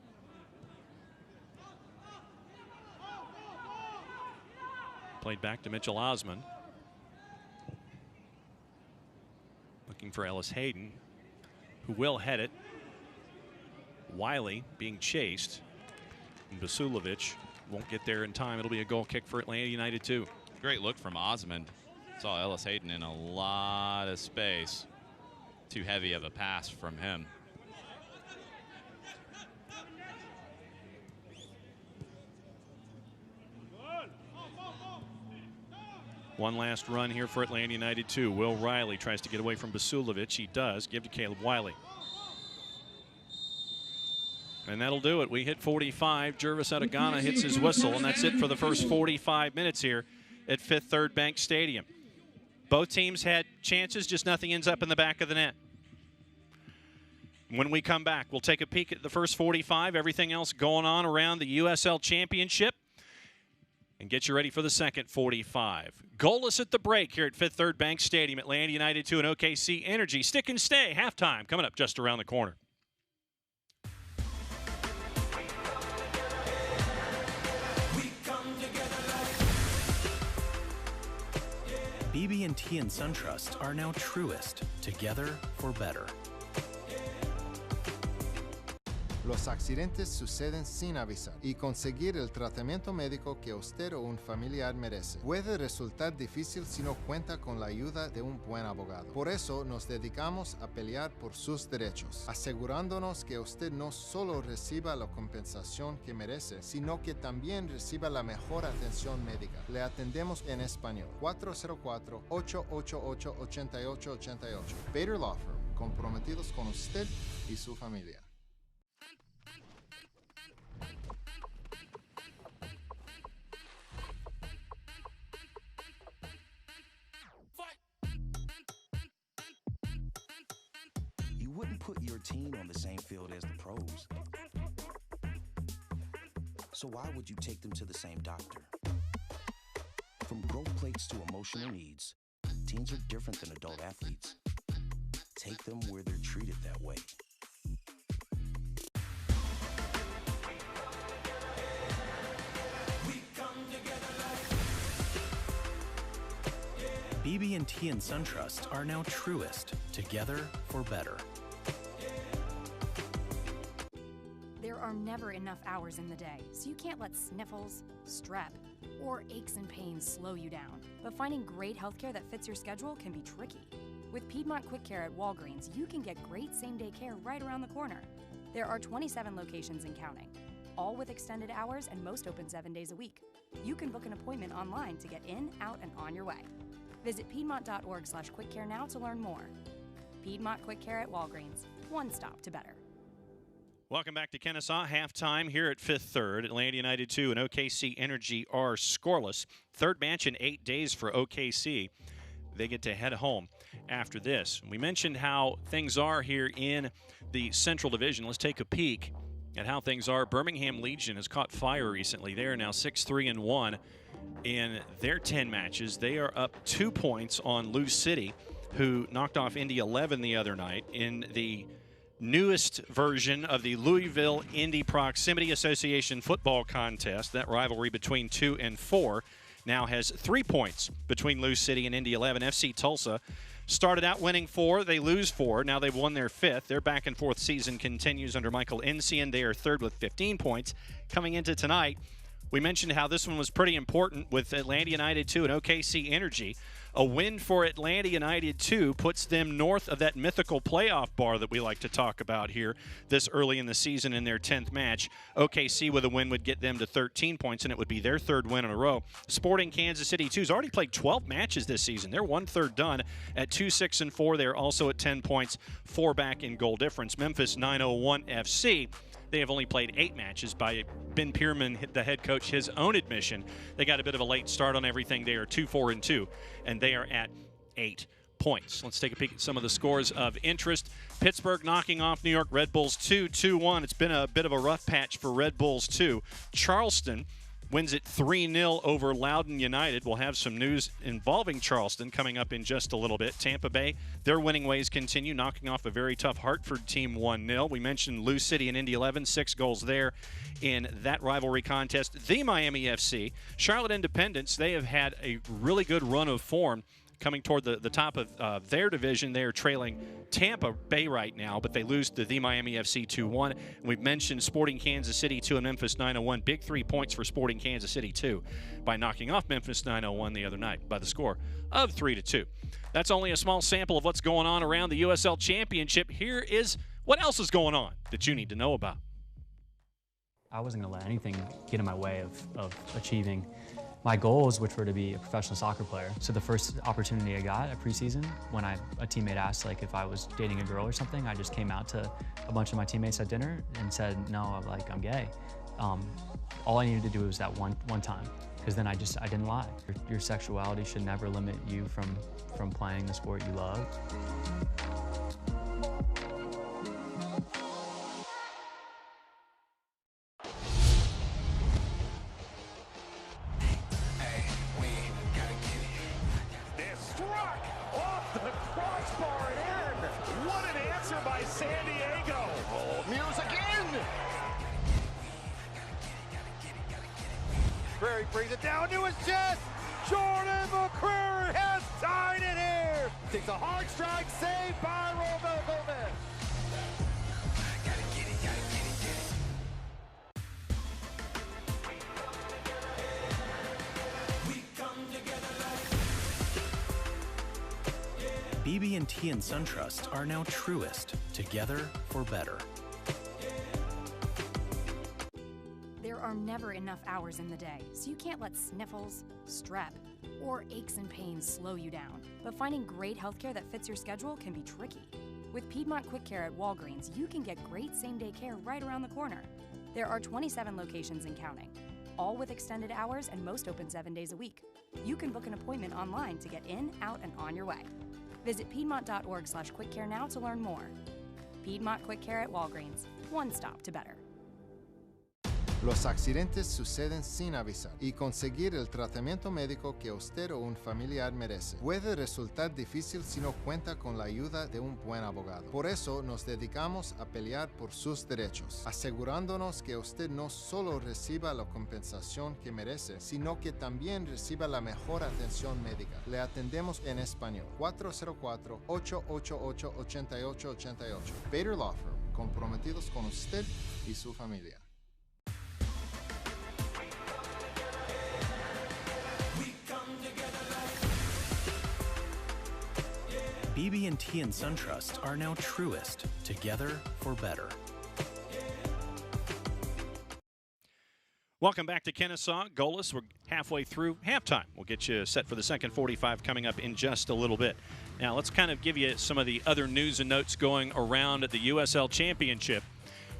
Played back to Mitchell Osman. Looking for Ellis Hayden, who will head it. Wiley being chased. And Basulovic won't get there in time. It'll be a goal kick for Atlanta United 2. Great look from Osmond. Saw Ellis Hayden in a lot of space. Too heavy of a pass from him. One last run here for Atlanta United 2. Will Riley tries to get away from Basulovic. He does. Give to Caleb Wiley. And that'll do it. We hit 45. Jervis out of Ghana hits his whistle, and that's it for the first 45 minutes here at Fifth Third Bank Stadium. Both teams had chances, just nothing ends up in the back of the net. When we come back, we'll take a peek at the first 45, everything else going on around the USL Championship, and get you ready for the second 45. Goalless at the break here at Fifth Third Bank Stadium. Atlanta United 2 and OKC Energy. Stick and stay. Halftime coming up just around the corner. BB&T and SunTrust are now Truist, together for better. Los accidentes suceden sin avisar y conseguir el tratamiento médico que usted o un familiar merece puede resultar difícil si no cuenta con la ayuda de un buen abogado. Por eso nos dedicamos a pelear por sus derechos, asegurándonos que usted no solo reciba la compensación que merece, sino que también reciba la mejor atención médica. Le atendemos en español. 404-888-8888. Bader Law Firm, comprometidos con usted y su familia. You wouldn't put your team on the same field as the pros. So why would you take them to the same doctor? From growth plates to emotional needs, teens are different than adult athletes. Take them where they're treated that way. BB&T and SunTrust are now Truist, together for better. There are never enough hours in the day, so you can't let sniffles, strep, or aches and pains slow you down. But finding great healthcare that fits your schedule can be tricky. With Piedmont Quick Care at Walgreens, you can get great same-day care right around the corner. There are 27 locations and counting, all with extended hours and most open 7 days a week. You can book an appointment online to get in, out, and on your way. Visit Piedmont.org/quickcare now to learn more. Piedmont Quick Care at Walgreens. One stop to better. Welcome back to Kennesaw. Halftime here at Fifth Third. Atlanta United 2 and OKC Energy are scoreless. Third match in 8 days for OKC. They get to head home after this. We mentioned how things are here in the Central Division. Let's take a peek at how things are. Birmingham Legion has caught fire recently. They are now 6-3-1 in their 10 matches. They are up 2 points on Lou City, who knocked off Indy 11 the other night in the newest version of the Louisville Indy Proximity Association football contest. That rivalry between 2 and 4 now has 3 points between Lou City and Indy 11. FC Tulsa started out winning 4. They lose 4. Now they've won their 5th. Their back-and-forth season continues under Michael Encian. They are third with 15 points. Coming into tonight, we mentioned how this one was pretty important with Atlanta United 2 and OKC Energy. A win for Atlanta United 2 puts them north of that mythical playoff bar that we like to talk about here this early in the season in their 10th match. OKC with a win would get them to 13 points, and it would be their 3rd win in a row. Sporting Kansas City 2 has already played 12 matches this season. They're 1/3 done at 2-6-4. They're also at 10 points, 4 back in goal difference. Memphis 901 FC. They have only played 8 matches. By Ben Pierman, the head coach, his own admission. They got a bit of a late start on everything. They are 2-4-2, and they are at 8 points. Let's take a peek at some of the scores of interest. Pittsburgh knocking off New York Red Bulls 2-1. It's been a bit of a rough patch for Red Bulls 2. Charleston wins it 3-0 over Loudoun United. We'll have some news involving Charleston coming up in just a little bit. Tampa Bay, their winning ways continue, knocking off a very tough Hartford team 1-0. We mentioned Lou City and Indy 11, 6 goals there in that rivalry contest. The Miami FC, Charlotte Independence, they have had a really good run of form coming toward the top of their division. They are trailing Tampa Bay right now, but they lose to the Miami FC 2-1. And we've mentioned Sporting Kansas City 2 and Memphis 901. Big 3 points for Sporting Kansas City 2 by knocking off Memphis 901 the other night by the score of 3-2. That's only a small sample of what's going on around the USL Championship. Here is what else is going on that you need to know about. I wasn't going to let anything get in my way of achieving my goals, which were to be a professional soccer player. So the first opportunity I got at preseason, when a teammate asked like if I was dating a girl or something, I just came out to a bunch of my teammates at dinner and said, no, I'm gay. All I needed to do was that one time, because then I didn't lie. Your sexuality should never limit you from playing the sport you love. San Diego. Oh, music in. McCrary brings it down to his chest. Jordan McCrary has tied it here. Takes a hard strike, saved by Romel Gomez. BB&T and SunTrust are now Truist, together for better. There are never enough hours in the day, so you can't let sniffles, strep, or aches and pains slow you down. But finding great healthcare that fits your schedule can be tricky. With Piedmont Quick Care at Walgreens, you can get great same-day care right around the corner. There are 27 locations and counting, all with extended hours and most open 7 days a week. You can book an appointment online to get in, out, and on your way. Visit Piedmont.org/quickcare now to learn more. Piedmont Quick Care at Walgreens. One stop to better. Los accidentes suceden sin avisar y conseguir el tratamiento médico que usted o un familiar merece puede resultar difícil si no cuenta con la ayuda de un buen abogado. Por eso nos dedicamos a pelear por sus derechos, asegurándonos que usted no solo reciba la compensación que merece, sino que también reciba la mejor atención médica. Le atendemos en español. 404-888-8888. Bader Law Firm, comprometidos con usted y su familia. BB&T and SunTrust are now Truist, together for better. Welcome back to Kennesaw. Goalless. We're halfway through halftime. We'll get you set for the second 45 coming up in just a little bit. Now, let's kind of give you some of the other news and notes going around at the USL Championship.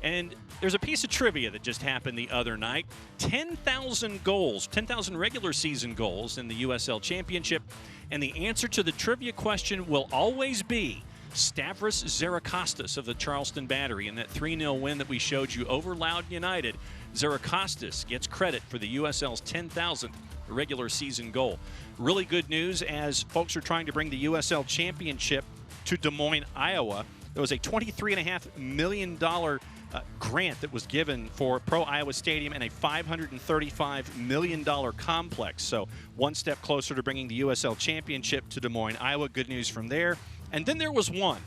And there's a piece of trivia that just happened the other night. 10,000 goals, 10,000 regular season goals in the USL Championship. And the answer to the trivia question will always be Stavros Zarakostas of the Charleston Battery in that 3-0 win that we showed you over Loudoun United. Zarakostas gets credit for the USL's 10,000th regular season goal. Really good news as folks are trying to bring the USL Championship to Des Moines, Iowa. There was a $23.5 million grant that was given for Pro Iowa Stadium and a $535 million complex. So one step closer to bringing the USL Championship to Des Moines, Iowa. Good news from there. And then there was one.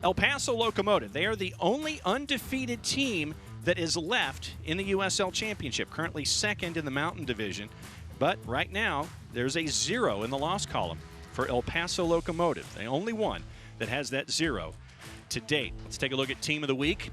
El Paso Locomotive. They are the only undefeated team that is left in the USL Championship, currently second in the Mountain Division. But right now, there's a 0 in the loss column for El Paso Locomotive. The only one that has that 0 to date. Let's take a look at Team of the Week.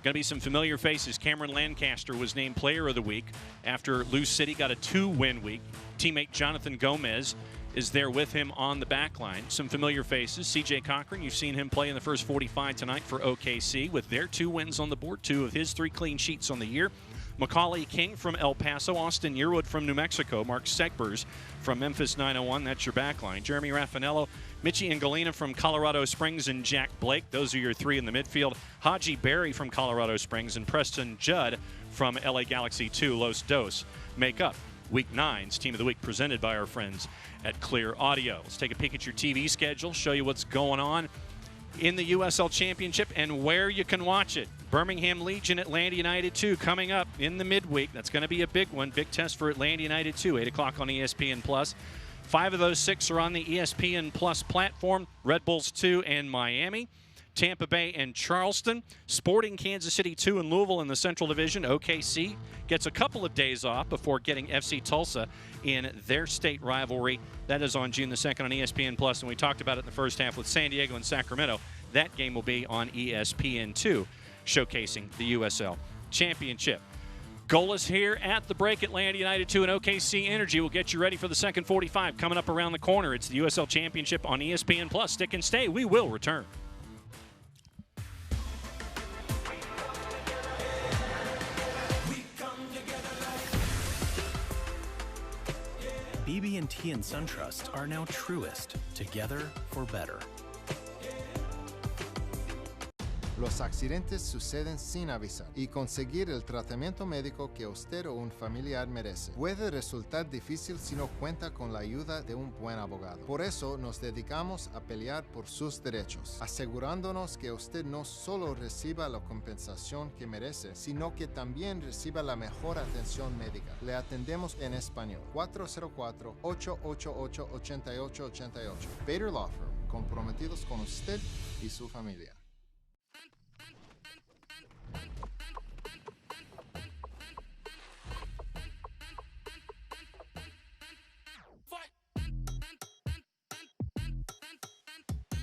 Going to be some familiar faces. Cameron Lancaster was named Player of the Week after Lou City got a 2-win week. Teammate Jonathan Gomez is there with him on the back line. Some familiar faces. C.J. Cochran, you've seen him play in the first 45 tonight for OKC with their 2 wins on the board, 2 of his 3 clean sheets on the year. Macaulay King from El Paso, Austin Yearwood from New Mexico, Mark Segbers from Memphis 901, that's your back line. Jeremy Raffanello, Mitchie and Galena from Colorado Springs, and Jack Blake, those are your 3 in the midfield. Haji Berry from Colorado Springs and Preston Judd from LA Galaxy 2, Los Dos, make up Week 9's Team of the Week presented by our friends at Clear Audio. Let's take a peek at your TV schedule, show you what's going on in the USL Championship and where you can watch it. Birmingham Legion, Atlanta United 2 coming up in the midweek. That's going to be a big one. Big test for Atlanta United 2, 8 o'clock on ESPN+. 5 of those 6 are on the ESPN Plus platform. Red Bulls 2 and Miami. Tampa Bay and Charleston. Sporting Kansas City 2 and Louisville in the Central Division. OKC gets a couple of days off before getting FC Tulsa in their state rivalry. That is on June the 2nd on ESPN Plus, and we talked about it in the first half with San Diego and Sacramento. That game will be on ESPN2, showcasing the USL Championship. Goalless here at the break. Atlanta United 2 and OKC Energy will get you ready for the second 45. Coming up around the corner, it's the USL Championship on ESPN Plus. Stick and stay. We will return. BB&T and SunTrust are now Truist, together for better. Los accidentes suceden sin avisar y conseguir el tratamiento médico que usted o un familiar merece puede resultar difícil si no cuenta con la ayuda de un buen abogado. Por eso nos dedicamos a pelear por sus derechos, asegurándonos que usted no solo reciba la compensación que merece, sino que también reciba la mejor atención médica. Le atendemos en español. 404-888-8888. Bader Law Firm, comprometidos con usted y su familia.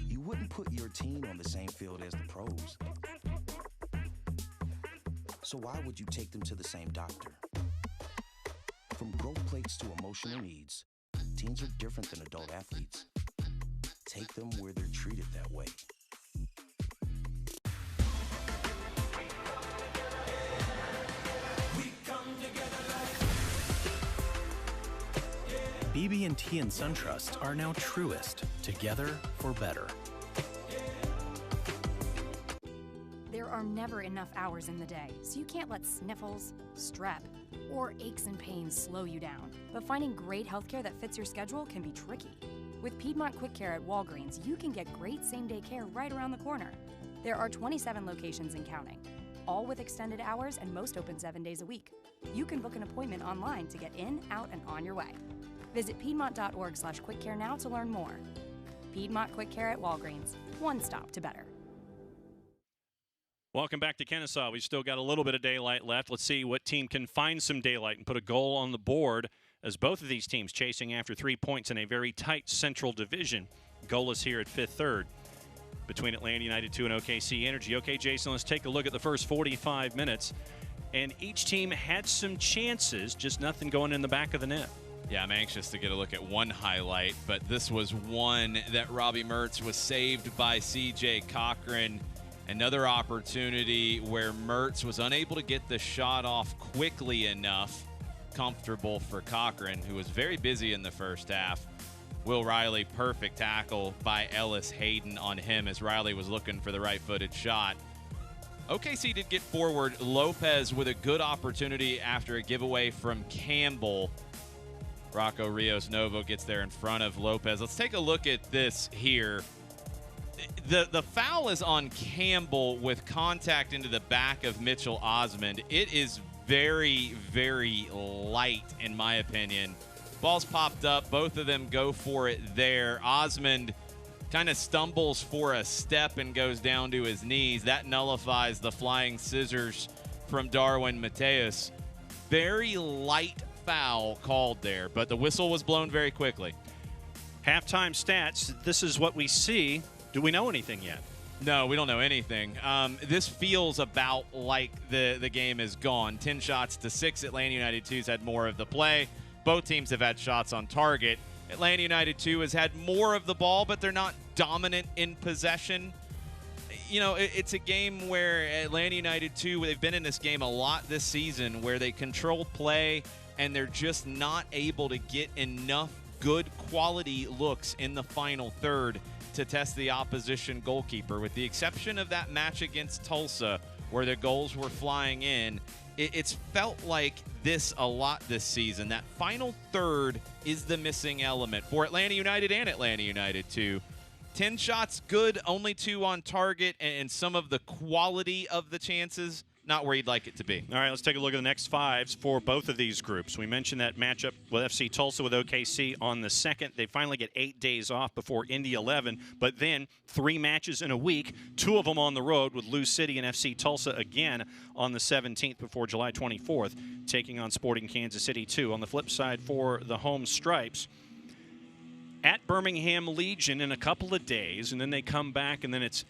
You wouldn't put your team on the same field as the pros. So why would you take them to the same doctor? From growth plates to emotional needs, teens are different than adult athletes. Take them where they're treated that way. BB&T and SunTrust are now Truist, together for better. There are never enough hours in the day, so you can't let sniffles, strep, or aches and pains slow you down. But finding great healthcare that fits your schedule can be tricky. With Piedmont Quick Care at Walgreens, you can get great same-day care right around the corner. There are 27 locations and counting, all with extended hours and most open 7 days a week. You can book an appointment online to get in, out, and on your way. Visit Piedmont.org/quickcare now to learn more. Piedmont Quick Care at Walgreens. One stop to better. Welcome back to Kennesaw. We've still got a little bit of daylight left. Let's see what team can find some daylight and put a goal on the board, as both of these teams chasing after 3 points in a very tight Central Division. Goalless here at 5th third between Atlanta United 2 and OKC Energy. Okay, Jason, let's take a look at the first 45 minutes. And each team had some chances, just nothing going in the back of the net. Yeah, I'm anxious to get a look at one highlight, but this was one that Robbie Mertz was saved by C.J. Cochran. Another opportunity where Mertz was unable to get the shot off quickly enough. Comfortable for Cochran, who was very busy in the first half. Will Riley, perfect tackle by Ellis Hayden on him as Riley was looking for the right-footed shot. OKC did get forward. Lopez with a good opportunity after a giveaway from Campbell. Rocco Rios Novo gets there in front of Lopez. Let's take a look at this here. The foul is on Campbell with contact into the back of Mitchell Osmond. It is very, very light, in my opinion. Ball's popped up. Both of them go for it there. Osmond kind of stumbles for a step and goes down to his knees. That nullifies the flying scissors from Darwin Mateus. Very light foul called there, but the whistle was blown very quickly. Halftime stats, this is what we see. Do we know anything yet? No, we don't know anything. This feels about like the game is gone. 10 shots to 6. Atlanta United 2's had more of the play. Both teams have had shots on target. Atlanta United 2 has had more of the ball, but they're not dominant in possession. You know, it's a game where Atlanta United 2, they've been in this game a lot this season, where they control play and they're just not able to get enough good quality looks in the final third to test the opposition goalkeeper. With the exception of that match against Tulsa, where the goals were flying in, it's felt like this a lot this season. That final third is the missing element for Atlanta United and Atlanta United 2. 10 shots good, only 2 on target, and some of the quality of the chances not where you'd like it to be. All right, let's take a look at the next fives for both of these groups. We mentioned that matchup with FC Tulsa with OKC on the 2nd. They finally get 8 days off before Indy 11, but then 3 matches in a week, 2 of them on the road with Lou City and FC Tulsa again on the 17th before July 24th, taking on Sporting Kansas City 2. On the flip side for the home Stripes, at Birmingham Legion in a couple of days, and then they come back, and then it's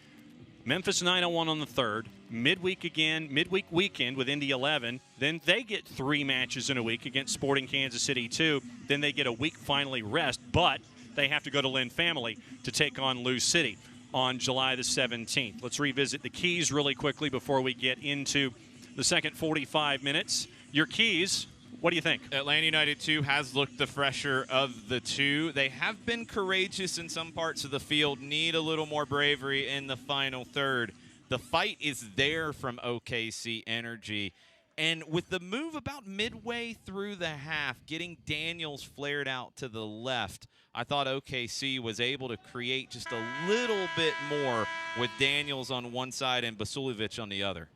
Memphis 901 on the 3rd, midweek again, midweek weekend with Indy 11. Then they get 3 matches in a week against Sporting Kansas City 2. Then they get a week finally rest, but they have to go to Lynn Family to take on Lou City on July the 17th. Let's revisit the keys really quickly before we get into the second 45 minutes. Your keys, what do you think? Atlanta United 2 has looked the fresher of the two. They have been courageous in some parts of the field, need a little more bravery in the final third. The fight is there from OKC Energy. And with the move about midway through the half, getting Daniels flared out to the left, I thought OKC was able to create just a little bit more with Daniels on one side and Basulovic on the other.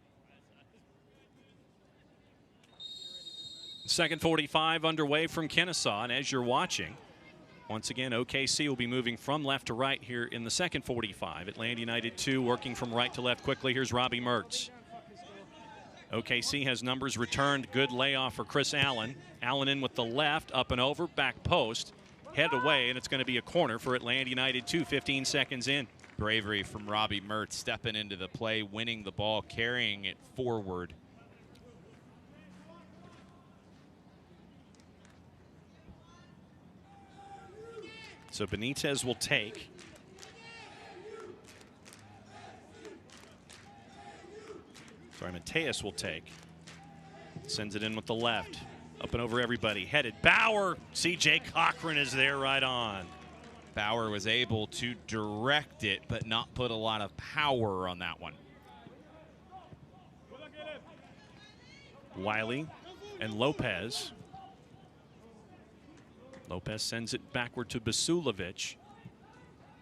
Second 45 underway from Kennesaw, and as you're watching, once again, OKC will be moving from left to right here in the second 45. Atlanta United 2 working from right to left quickly. Here's Robbie Mertz. OKC has numbers returned. Good layoff for Chris Allen. Allen in with the left, up and over, back post, head away, and it's going to be a corner for Atlanta United 2, 15 seconds in. Bravery from Robbie Mertz, stepping into the play, winning the ball, carrying it forward. So Benitez will take. Sorry, Mateus will take. Sends it in with the left. Up and over everybody. Headed. Bauer. C.J. Cochran is there right on. Bauer was able to direct it, but not put a lot of power on that one. Wiley and Lopez. Lopez sends it backward to Basulovic.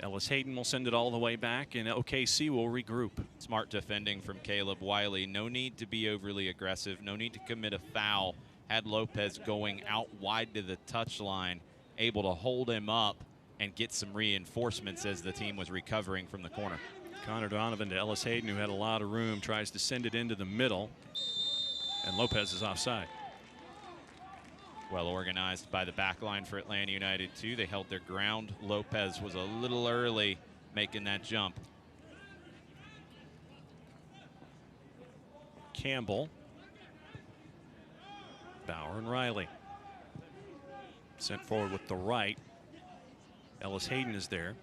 Ellis Hayden will send it all the way back, and OKC will regroup. Smart defending from Caleb Wiley. No need to be overly aggressive. No need to commit a foul. Had Lopez going out wide to the touchline, able to hold him up and get some reinforcements as the team was recovering from the corner. Connor Donovan to Ellis Hayden, who had a lot of room, tries to send it into the middle, and Lopez is offside. Well organized by the back line for Atlanta United 2. They held their ground. Lopez was a little early making that jump. Campbell. Bauer and Riley. Sent forward with the right. Ellis Hayden is there.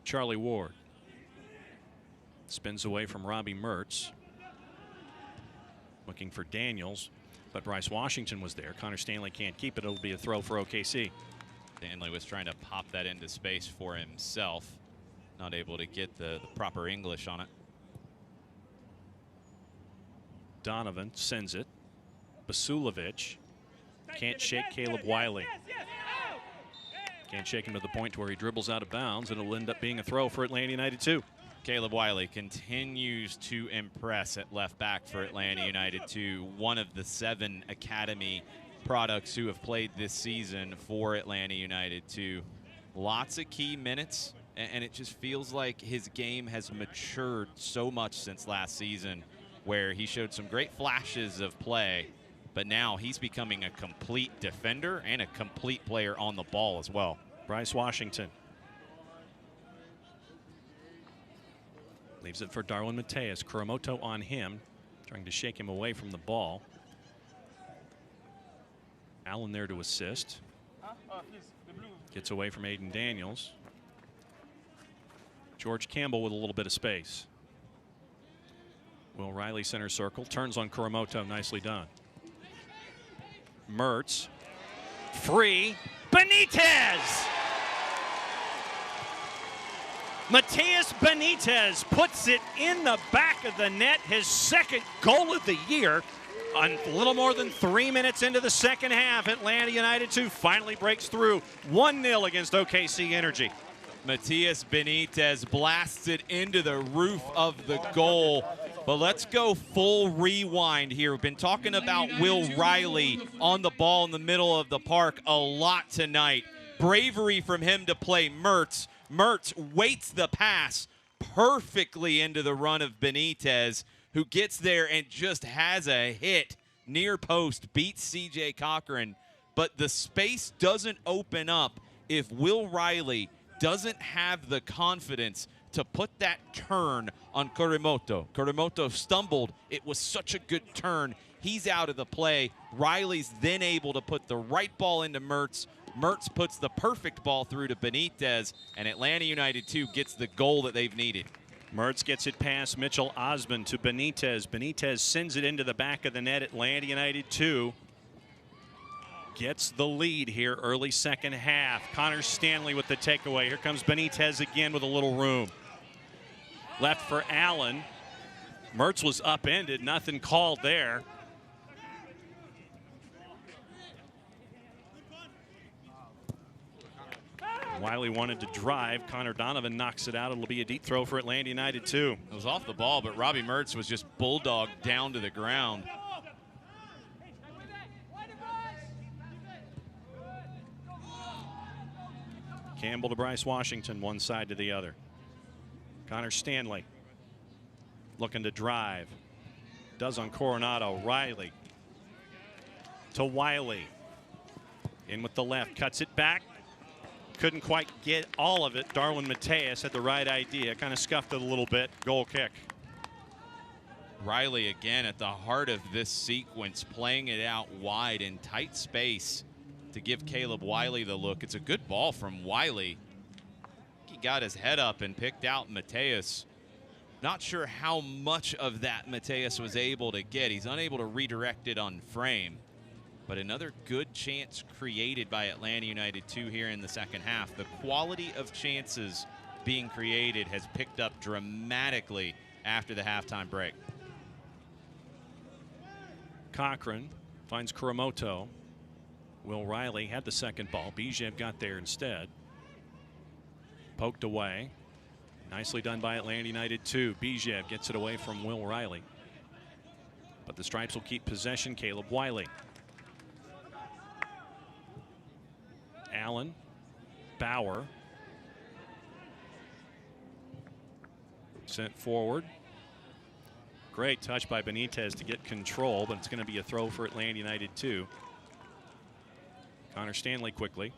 Charlie Ward. Spins away from Robbie Mertz. Looking for Daniels. But Bryce Washington was there. Connor Stanley can't keep it. It'll be a throw for OKC. Stanley was trying to pop that into space for himself. Not able to get the proper English on it. Donovan sends it. Basulovic can't shake Caleb Wiley. Can't shake him to the point to where he dribbles out of bounds, and it'll end up being a throw for Atlanta United 2. Caleb Wiley continues to impress at left back for Atlanta United 2. One of the 7 academy products who have played this season for Atlanta United 2. Lots of key minutes, and it just feels like his game has matured so much since last season, where he showed some great flashes of play, but now he's becoming a complete defender and a complete player on the ball as well. Bryce Washington. Leaves it for Darwin Mateus. Kuramoto on him, trying to shake him away from the ball. Allen there to assist. Gets away from Aiden Daniels. George Campbell with a little bit of space. Will Riley center circle. Turns on Kuramoto. Nicely done. Mertz. Free. Benitez! Mateus Benitez puts it in the back of the net, his second goal of the year. A little more than 3 minutes into the second half, Atlanta United 2 finally breaks through 1-0 against OKC Energy. Mateus Benitez blasts it into the roof of the goal. But let's go full rewind here. We've been talking about Will Riley on the ball in the middle of the park a lot tonight. Bravery from him to play Mertz. Mertz waits the pass perfectly into the run of Benitez, who gets there and just has a hit near post, beats C.J. Cochran. But the space doesn't open up if Will Riley doesn't have the confidence to put that turn on Kurimoto. Kurimoto stumbled. It was such a good turn. He's out of the play. Riley's then able to put the right ball into Mertz. Mertz puts the perfect ball through to Benitez, and Atlanta United 2 gets the goal that they've needed. Mertz gets it past Mitchell Osmond to Benitez. Benitez sends it into the back of the net. Atlanta United 2 gets the lead here early second half. Connor Stanley with the takeaway. Here comes Benitez again with a little room. Left for Allen. Mertz was upended. Nothing called there. Wiley wanted to drive. Connor Donovan knocks it out. It'll be a deep throw for Atlanta United 2. It was off the ball, but Robbie Mertz was just bulldogged down to the ground. Campbell to Bryce Washington, one side to the other. Connor Stanley looking to drive. Does on Coronado. Riley to Wiley. In with the left, cuts it back. Couldn't quite get all of it. Darwin Mateus had the right idea. Kind of scuffed it a little bit. Goal kick. Riley again at the heart of this sequence, playing it out wide in tight space to give Caleb Wiley the look. It's a good ball from Wiley. He got his head up and picked out Mateus. Not sure how much of that Mateus was able to get. He's unable to redirect it on frame. But another good chance created by Atlanta United 2 here in the second half. The quality of chances being created has picked up dramatically after the halftime break. Cochran finds Kurimoto. Will Riley had the second ball. Bijev got there instead. Poked away. Nicely done by Atlanta United 2. Bijev gets it away from Will Riley. But the Stripes will keep possession. Caleb Wiley. Allen. Bauer. Sent forward. Great touch by Benitez to get control, but it's going to be a throw for Atlanta United 2. Connor Stanley quickly.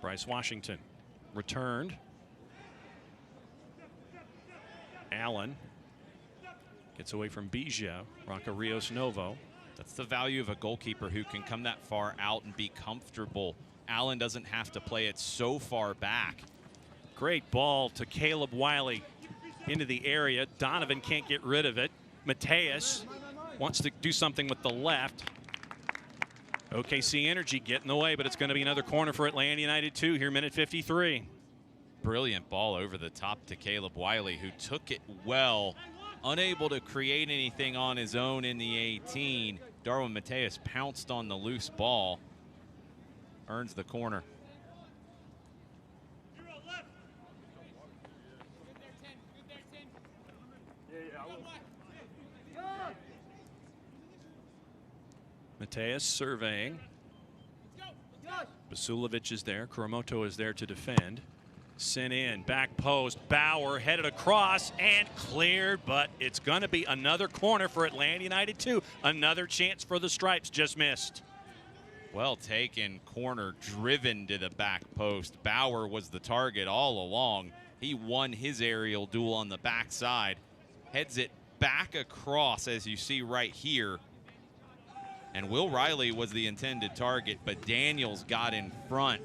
Bryce Washington returned. Allen gets away from Bijev. Rocca Rios Novo. That's the value of a goalkeeper who can come that far out and be comfortable. Allen doesn't have to play it so far back. Great ball to Caleb Wiley into the area. Donovan can't get rid of it. Mateus wants to do something with the left. OKC Energy getting the way, but it's going to be another corner for Atlanta United 2 here, minute 53. Brilliant ball over the top to Caleb Wiley, who took it well. Unable to create anything on his own in the 18. Darwin Mateus pounced on the loose ball. Earns the corner. Mateus surveying. Basulovic is there. Kurimoto is there to defend. Sent in, back post. Bauer headed across and cleared, but it's going to be another corner for Atlanta United 2. Another chance for the Stripes, just missed. Well taken corner, driven to the back post. Bauer was the target all along. He won his aerial duel on the backside. Heads it back across, as you see right here. And Will Riley was the intended target, but Daniels got in front.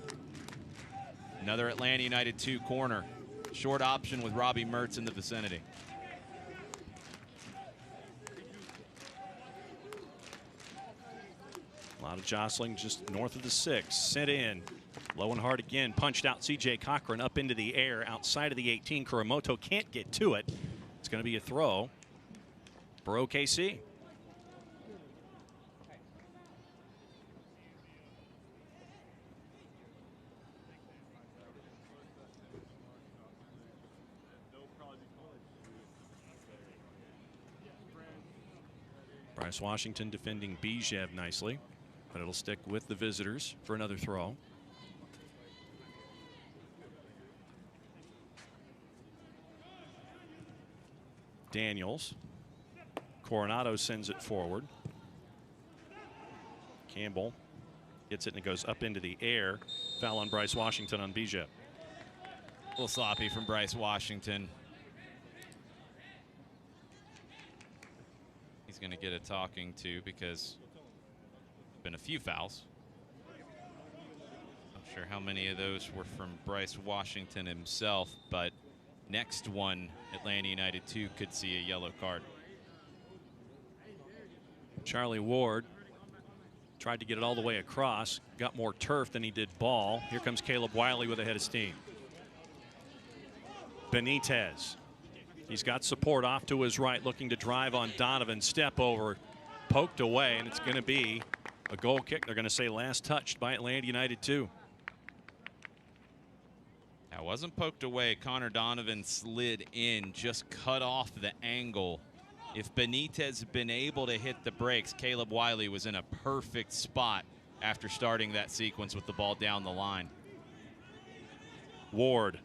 Another Atlanta United 2 corner. Short option with Robbie Mertz in the vicinity. A lot of jostling just north of the 6. Sent in. Low and hard again. Punched out C.J. Cochran up into the air outside of the 18. Kurimoto can't get to it. It's going to be a throw for OKC. Bryce Washington defending Bijev nicely, but it'll stick with the visitors for another throw. Daniels. Coronado sends it forward. Campbell gets it and it goes up into the air. Foul on Bryce Washington on Bijev. A little sloppy from Bryce Washington. He's going to get a talking to because there's been a few fouls. Not sure how many of those were from Bryce Washington himself, but next one, Atlanta United 2 could see a yellow card. Charlie Ward tried to get it all the way across, got more turf than he did ball. Here comes Caleb Wiley with a head of steam. Benitez. He's got support off to his right, looking to drive on Donovan. Step over, poked away, and it's going to be a goal kick. They're going to say last touched by Atlanta United 2. That wasn't poked away. Connor Donovan slid in, just cut off the angle. If Benitez had been able to hit the brakes, Caleb Wiley was in a perfect spot after starting that sequence with the ball down the line. Ward.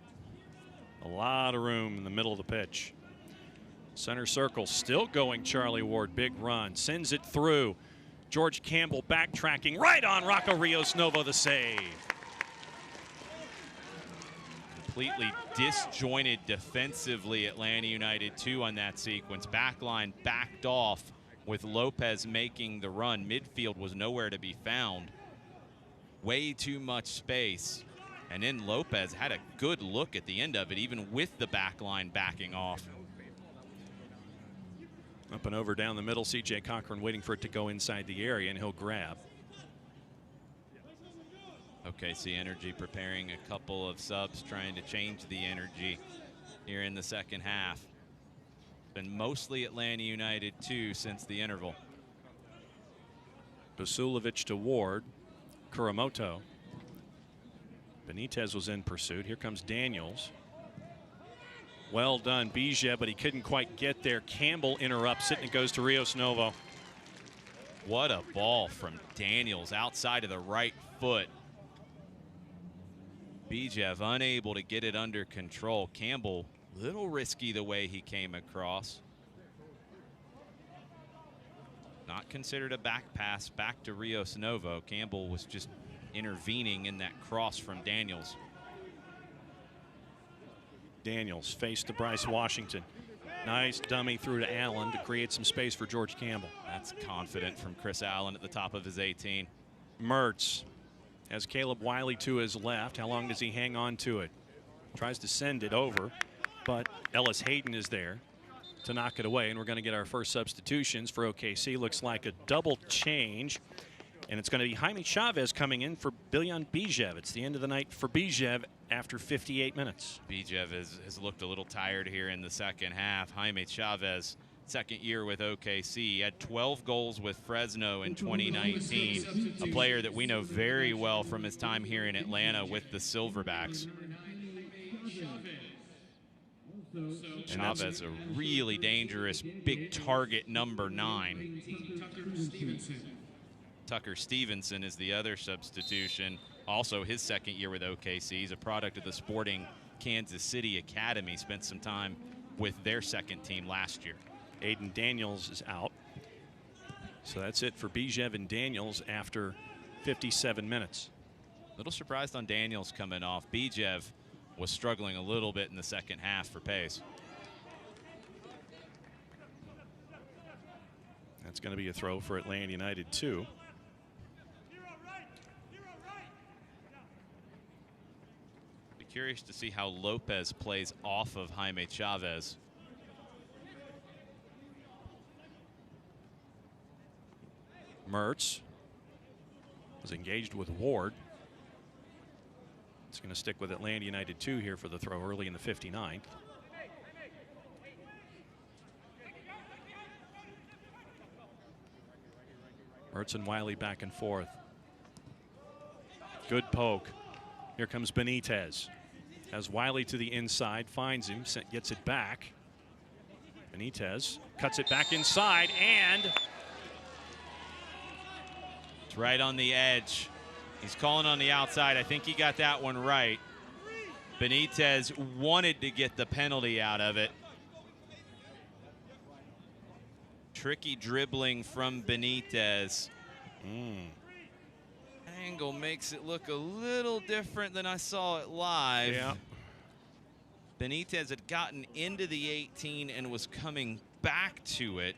A lot of room in the middle of the pitch. Center circle still going. Charlie Ward, big run, sends it through. George Campbell backtracking right on Rocco Rios Novo, the save. Completely disjointed defensively, Atlanta United 2 on that sequence. Backline backed off with Lopez making the run. Midfield was nowhere to be found. Way too much space. And then Lopez had a good look at the end of it, even with the backline backing off. Up and over down the middle. C.J. Cochran waiting for it to go inside the area, and he'll grab. OKC Energy preparing a couple of subs, trying to change the energy here in the second half. Been mostly Atlanta United 2 since the interval. Basulovic to Ward. Kuramoto. Benitez was in pursuit. Here comes Daniels. Well done, Bijev, but he couldn't quite get there. Campbell interrupts it, and it goes to Rios Novo. What a ball from Daniels outside of the right foot. Bijev unable to get it under control. Campbell, little risky the way he came across. Not considered a back pass back to Rios Novo. Campbell was just intervening in that cross from Daniels. Daniels face to Bryce Washington. Nice dummy through to Allen to create some space for George Campbell. That's confident from Chris Allen at the top of his 18. Mertz has Caleb Wiley to his left. How long does he hang on to it? Tries to send it over, but Ellis Hayden is there to knock it away, and we're going to get our first substitutions for OKC. Looks like a double change, and it's going to be Jaime Chavez coming in for Biljan Bijev. It's the end of the night for Bijev after 58 minutes. Bijev has looked a little tired here in the second half. Jaime Chavez, second year with OKC, he had 12 goals with Fresno in 2019. A player that we know very well from his time here in Atlanta with the Silverbacks. Chavez, a really dangerous big target, number 9. Tucker Stevenson is the other substitution. Also his second year with OKC. He's a product of the Sporting Kansas City Academy. Spent some time with their second team last year. Aiden Daniels is out. So that's it for Bijev and Daniels after 57 minutes. A little surprised on Daniels coming off. Bijev was struggling a little bit in the second half for pace. That's going to be a throw for Atlanta United 2. Be curious to see how Lopez plays off of Jaime Chavez. Mertz was engaged with Ward. It's going to stick with Atlanta United 2 here for the throw early in the 59th. Mertz and Wiley back and forth. Good poke. Here comes Benitez. Has Wiley to the inside, finds him, gets it back. Benitez cuts it back inside, and It's right on the edge. He's calling on the outside. I think he got that one right. Benitez wanted to get the penalty out of it. Tricky dribbling from Benitez. Angle makes it look a little different than I saw it live. Yeah. Benitez had gotten into the 18 and was coming back to it.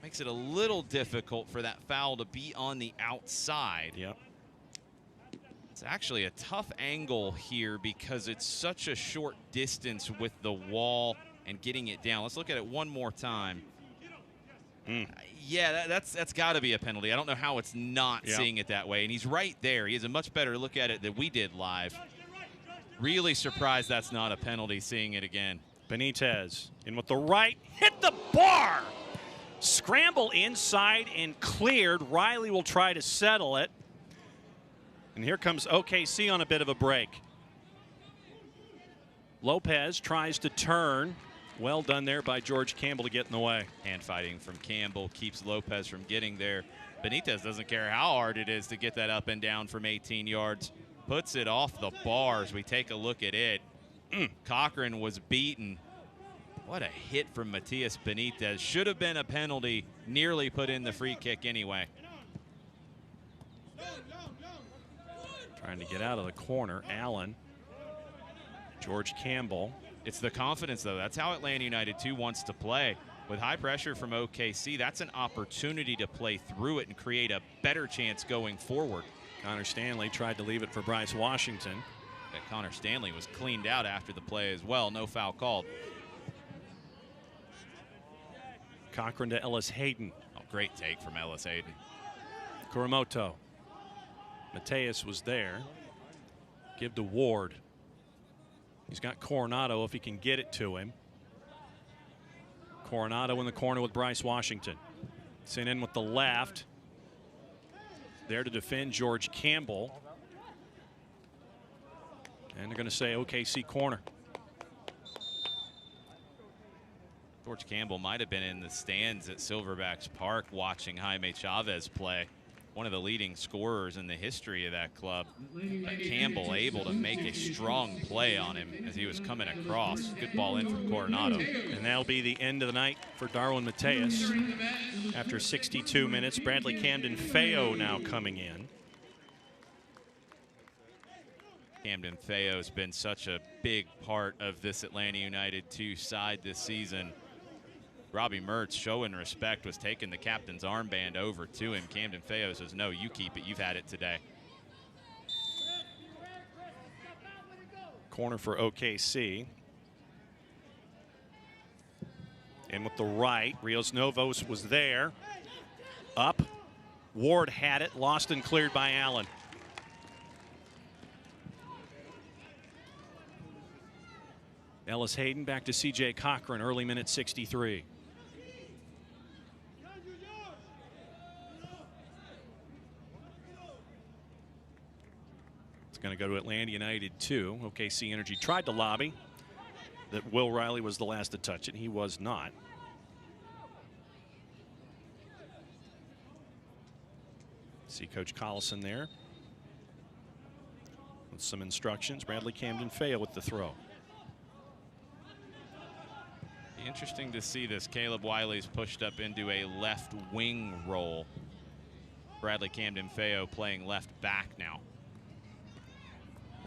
Makes it a little difficult for that foul to be on the outside. Yep. It's actually a tough angle here because it's such a short distance with the wall and getting it down. Let's look at it one more time. Yeah, that's got to be a penalty. I don't know how it's not seeing it that way. And he's right there. He has a much better look at it than we did live. Really surprised that's not a penalty, seeing it again. Benitez in with the right, hit the bar. Scramble inside and cleared. Riley will try to settle it. And here comes OKC on a bit of a break. Lopez tries to turn. Well done there by George Campbell to get in the way. Hand fighting from Campbell keeps Lopez from getting there. Benitez doesn't care how hard it is to get that up and down from 18 yards. Puts it off the bar as we take a look at it. Cochran was beaten. What a hit from Matias Benitez. Should have been a penalty. Nearly put in the free kick anyway. Trying to get out of the corner. Allen. George Campbell. It's the confidence, though. That's how Atlanta United 2 wants to play. With high pressure from OKC, that's an opportunity to play through it and create a better chance going forward. Connor Stanley tried to leave it for Bryce Washington. That Connor Stanley was cleaned out after the play as well. No foul called. Cochran to Ellis Hayden. Oh, great take from Ellis Hayden. Kuramoto. Mateus was there. Give to Ward. He's got Coronado if he can get it to him. Coronado in the corner with Bryce Washington. Sent in with the left. There to defend George Campbell. And they're going to say OKC corner. George Campbell might have been in the stands at Silverbacks Park watching Jaime Chavez play. One of the leading scorers in the history of that club. But Campbell able to make a strong play on him as he was coming across. Good ball in from Coronado. And that'll be the end of the night for Darwin Mateus. After 62 minutes, Bradley Camden Feo now coming in. Camden Feo's been such a big part of this Atlanta United 2 side this season. Robbie Mertz, showing respect, was taking the captain's armband over to him. Camden Feo says, no, you keep it. You've had it today. Corner for OKC. In with the right. Rios Novos was there. Up. Ward had it. Lost and cleared by Allen. Ellis Hayden back to C.J. Cochran. Early minute 63. Going to go to Atlanta United 2. OKC Energy tried to lobby that Will Riley was the last to touch it. He was not. See Coach Collison there with some instructions. Bradley Camden Feo with the throw. Interesting to see this. Caleb Wiley's pushed up into a left wing role. Bradley Camden Feo playing left back now.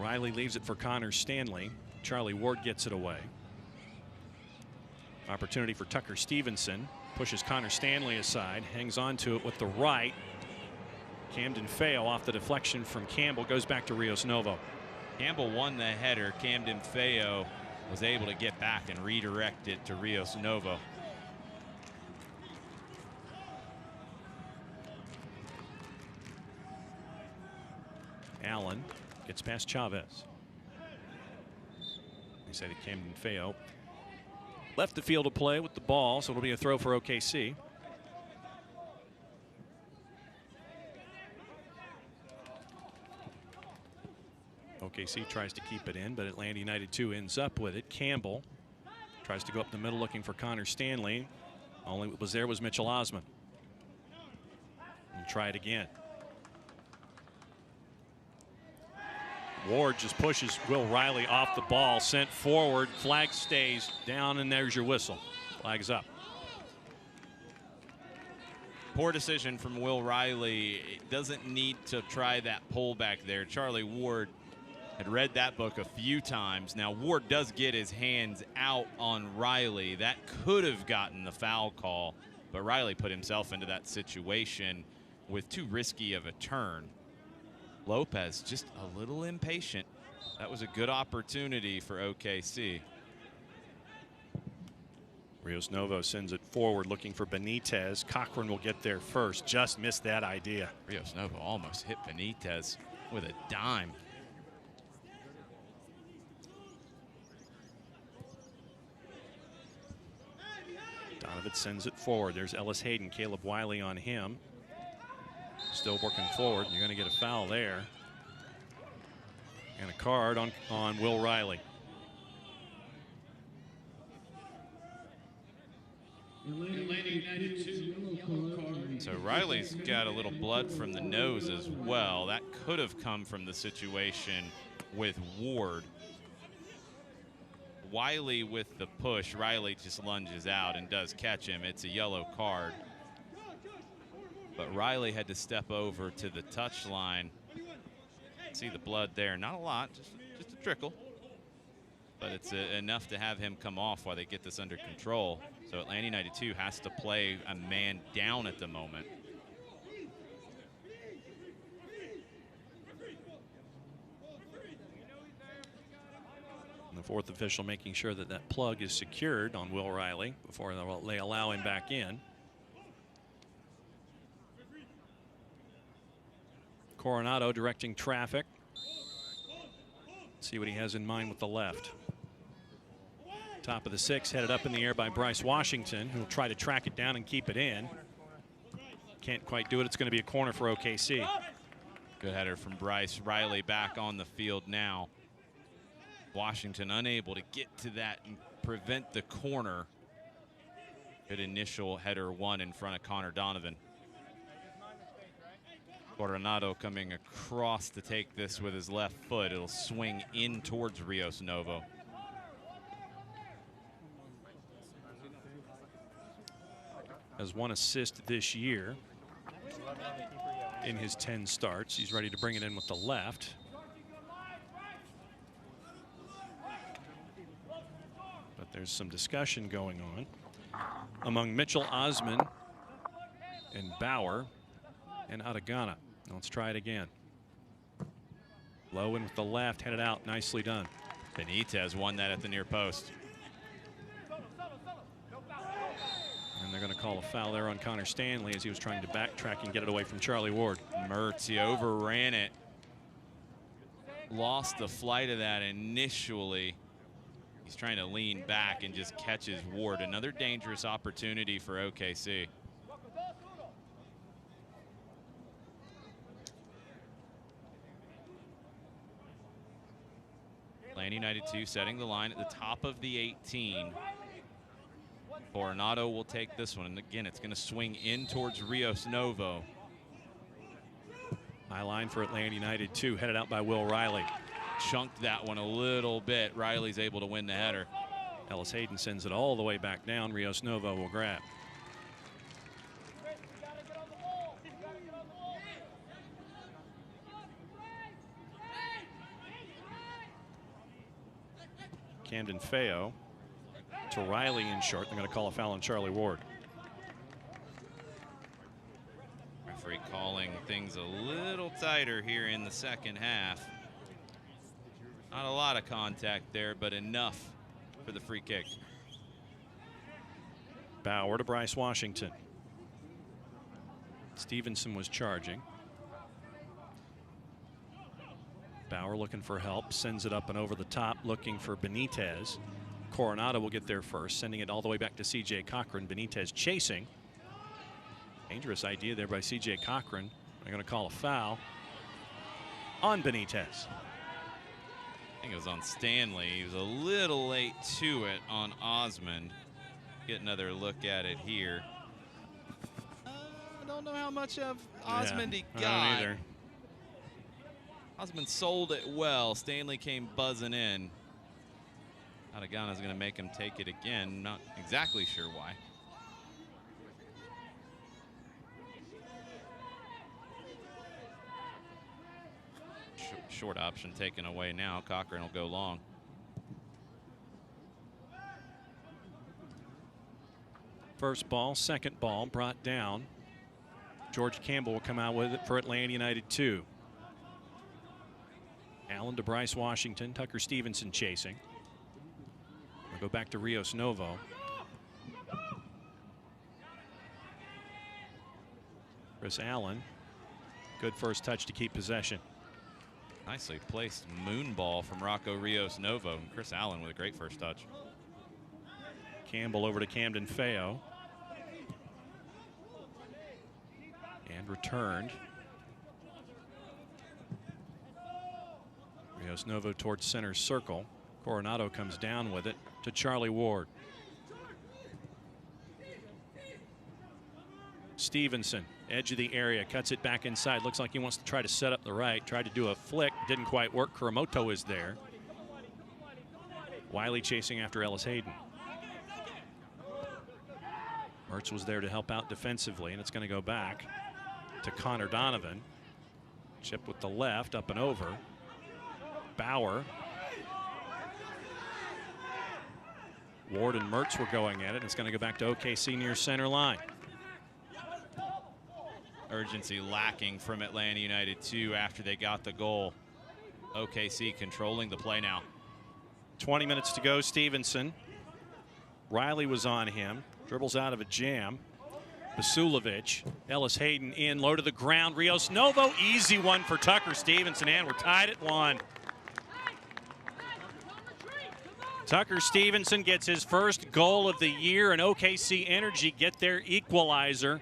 Riley leaves it for Connor Stanley. Charlie Ward gets it away. Opportunity for Tucker Stevenson. Pushes Connor Stanley aside. Hangs on to it with the right. Camden Feo off the deflection from Campbell. Goes back to Rios Novo. Campbell won the header. Camden Feo was able to get back and redirect it to Rios Novo. Allen gets past Chavez. They say that Camden Feo left the field to play with the ball, so it'll be a throw for OKC. OKC tries to keep it in, but Atlanta United 2 ends up with it. Campbell tries to go up the middle looking for Connor Stanley. Only what was there was Mitchell Osman. We'll try it again. Ward just pushes Will Riley off the ball, sent forward. Flag stays down, and there's your whistle. Flag's up. Poor decision from Will Riley. It doesn't need to try that pullback there. Charlie Ward had read that book a few times. Now, Ward does get his hands out on Riley. That could have gotten the foul call, but Riley put himself into that situation with too risky of a turn. Lopez just a little impatient. That was a good opportunity for OKC. Rios Novo sends it forward looking for Benitez. Cochran will get there first. Just missed that idea. Rios Novo almost hit Benitez with a dime. Donovan sends it forward. There's Ellis Hayden, Caleb Wiley on him. Still working forward. You're going to get a foul there. And a card on Will Riley. So Riley's got a little blood from the nose as well. That could have come from the situation with Ward. Wiley with the push. Riley just lunges out and does catch him. It's a yellow card. But Riley had to step over to the touch line. See the blood there. Not a lot, just a trickle. But it's enough to have him come off while they get this under control. So Atlanta United 2 has to play a man down at the moment. And the fourth official making sure that that plug is secured on Will Riley before they allow him back in. Coronado directing traffic. See what he has in mind with the left. Top of the six, headed up in the air by Bryce Washington, who will try to track it down and keep it in. Can't quite do it. It's going to be a corner for OKC. Good header from Bryce. Riley back on the field now. Washington unable to get to that and prevent the corner. Good initial header one in front of Connor Donovan. Coronado coming across to take this with his left foot. It'll swing in towards Rios Novo. Has one assist this year in his 10 starts. He's ready to bring it in with the left. But there's some discussion going on among Mitchell Osman and Bauer and Atagana. Let's try it again. Low in with the left, headed out, nicely done. Benitez won that at the near post. And they're going to call a foul there on Connor Stanley as he was trying to backtrack and get it away from Charlie Ward. Mertz, he overran it. Lost the flight of that initially. He's trying to lean back and just catches Ward. Another dangerous opportunity for OKC. Atlanta United 2 setting the line at the top of the 18. Coronado will take this one, and again, it's going to swing in towards Rios Novo. High line for Atlanta United 2, headed out by Will Riley. Chunked that one a little bit. Riley's able to win the header. Ellis Hayden sends it all the way back down. Rios Novo will grab. Camden Feo to Riley in short. They're going to call a foul on Charlie Ward. Referee calling things a little tighter here in the second half. Not a lot of contact there, but enough for the free kick. Bauer to Bryce Washington. Stevenson was charging. Bauer looking for help, sends it up and over the top, looking for Benitez. Coronado will get there first, sending it all the way back to C.J. Cochran. Benitez chasing. Dangerous idea there by C.J. Cochran. They're going to call a foul on Benitez. I think it was on Stanley. He was a little late to it on Osmond. Get another look at it here. don't know how much of Osmond he got. I don't either. Osmond sold it well. Stanley came buzzing in. Atagana's going to make him take it again. Not exactly sure why. Short option taken away now. Cochran will go long. First ball, second ball brought down. George Campbell will come out with it for Atlanta United 2. Allen to Bryce Washington. Tucker Stevenson chasing. We'll go back to Rios Novo. Chris Allen. Good first touch to keep possession. Nicely placed moon ball from Rocco Rios Novo. And Chris Allen with a great first touch. Campbell over to Camden Feo. And returned. Rios Novo towards center circle. Coronado comes down with it to Charlie Ward. Stevenson, edge of the area, cuts it back inside. Looks like he wants to try to set up the right. Tried to do a flick, didn't quite work. Kuramoto is there. Wiley chasing after Ellis Hayden. Mertz was there to help out defensively, and it's going to go back to Connor Donovan. Chip with the left, up and over. Bauer. Ward and Mertz were going at it. It's going to go back to OKC near center line. Urgency lacking from Atlanta United 2 after they got the goal. OKC controlling the play now. 20 minutes to go. Stevenson. Riley was on him. Dribbles out of a jam. Basulovic. Ellis Hayden in, low to the ground. Rios Novo, easy one for Tucker Stevenson, and we're tied at 1. Tucker Stevenson gets his first goal of the year, and OKC Energy get their equalizer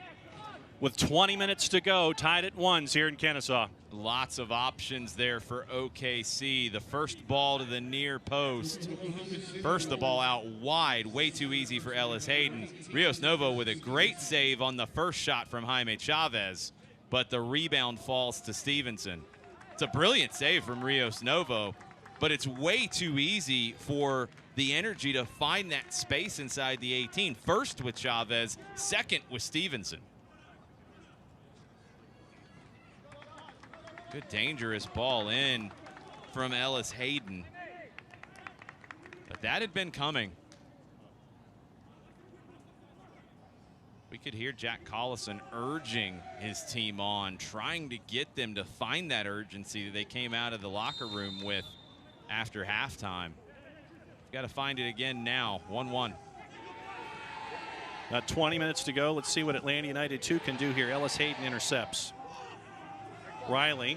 with 20 minutes to go, tied at 1 here in Kennesaw. Lots of options there for OKC. The first ball to the near post. First the ball out wide, way too easy for Ellis Hayden. Rios Novo with a great save on the first shot from Jaime Chavez, but the rebound falls to Stevenson. It's a brilliant save from Rios Novo, but it's way too easy for the Energy to find that space inside the 18. First with Chavez, second with Stevenson. Good dangerous ball in from Ellis Hayden. But that had been coming. We could hear Jack Collison urging his team on, trying to get them to find that urgency that they came out of the locker room with after halftime. Got to find it again now. 1-1. 20 minutes to go. Let's see what Atlanta United 2 can do here. Ellis Hayden intercepts. Riley,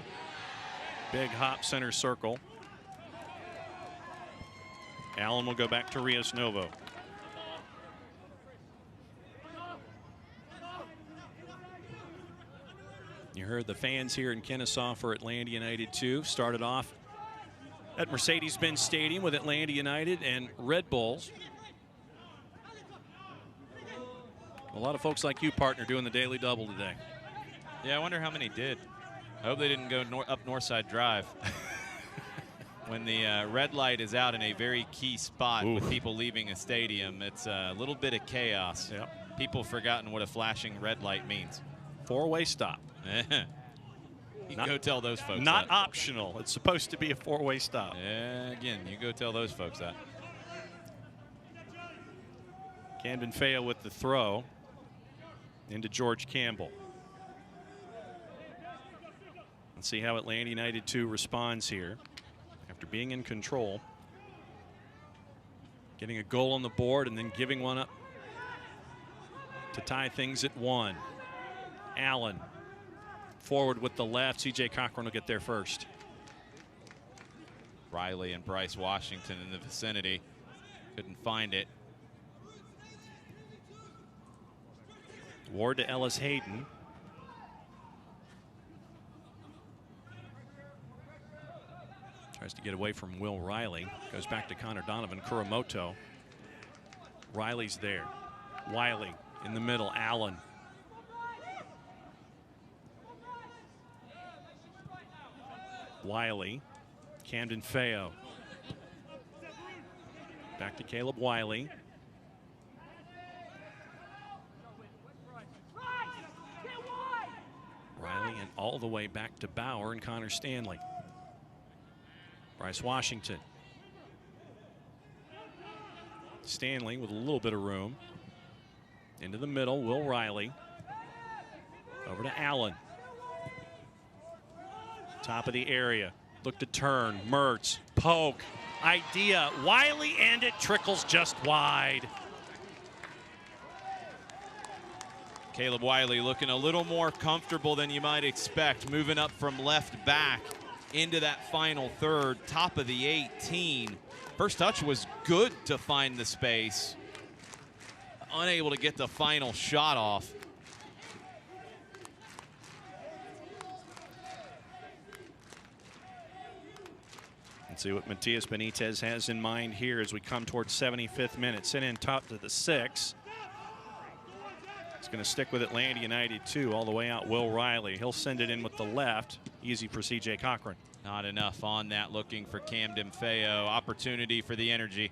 big hop center circle. Allen will go back to Rios Novo. You heard the fans here in Kennesaw for Atlanta United 2. Started off at Mercedes-Benz Stadium with Atlanta United and Red Bulls. A lot of folks like you, partner, doing the daily double today. Yeah, I wonder how many did. I hope they didn't go up Northside Drive. When the red light is out in a very key spot with people leaving a stadium, it's a little bit of chaos. Yep. People forgotten what a flashing red light means. 4-way stop. You go tell those folks Not that. optional. It's supposed to be a 4-way stop. Yeah, again, you go tell those folks that. Camden Feo with the throw into George Campbell. Let's see how Atlanta United 2 responds here after being in control. Getting a goal on the board and then giving one up to tie things at 1. Allen forward with the left. CJ Cochran will get there first. Riley and Bryce Washington in the vicinity. Couldn't find it. Ward to Ellis Hayden. Tries to get away from Will Riley. Goes back to Connor Donovan. Kuramoto. Riley's there. Wiley in the middle. Allen. Wiley, Camden Feo. Back to Caleb Wiley. Riley and all the way back to Bauer and Connor Stanley. Bryce Washington. Stanley with a little bit of room. Into the middle, Will Riley. Over to Allen. Top of the area. Look to turn. Mertz. Poke. Idea. Wiley, and it trickles just wide. Caleb Wiley looking a little more comfortable than you might expect, moving up from left back into that final third, top of the 18. First touch was good to find the space. Unable to get the final shot off. Let's see what Matias Benitez has in mind here as we come towards 75th minute. Sent in top to the 6. He's going to stick with Atlanta United too, all the way out. Will Riley. He'll send it in with the left. Easy for C.J. Cochran. Not enough on that, looking for Camden Feo. Opportunity for the Energy.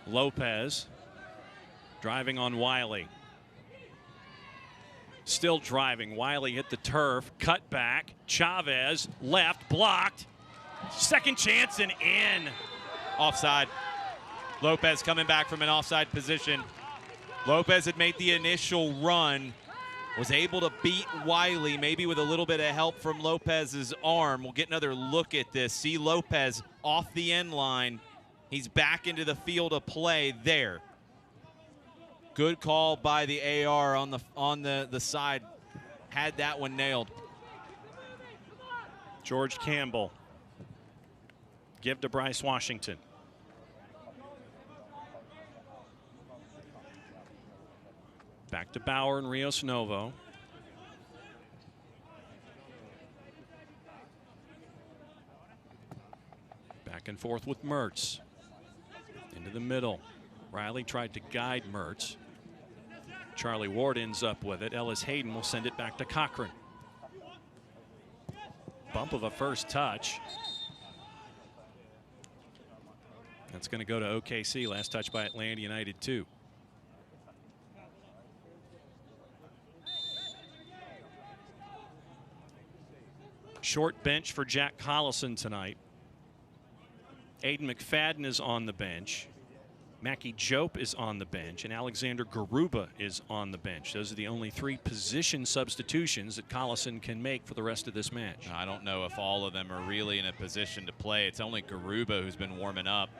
Lopez driving on Wiley. Still driving. Wiley hit the turf. Cut back. Chavez left. Blocked. Second chance and in. Offside. Lopez coming back from an offside position. Lopez had made the initial run, was able to beat Wiley, maybe with a little bit of help from Lopez's arm. We'll get another look at this. See Lopez off the end line. He's back into the field of play there. Good call by the AR on the side. Had that one nailed. George Campbell. Give to Bryce Washington. Back to Bauer and Rios Novo. Back and forth with Mertz. Into the middle. Riley tried to guide Mertz. Charlie Ward ends up with it. Ellis Hayden will send it back to Cochran. Bump of a first touch. That's going to go to OKC. Last touch by Atlanta United 2. Short bench for Jack Collison tonight. Aiden McFadden is on the bench. Mackie Jope is on the bench, and Alexander Garuba is on the bench. Those are the only 3 position substitutions that Collison can make for the rest of this match. I don't know if all of them are really in a position to play. It's only Garuba who's been warming up.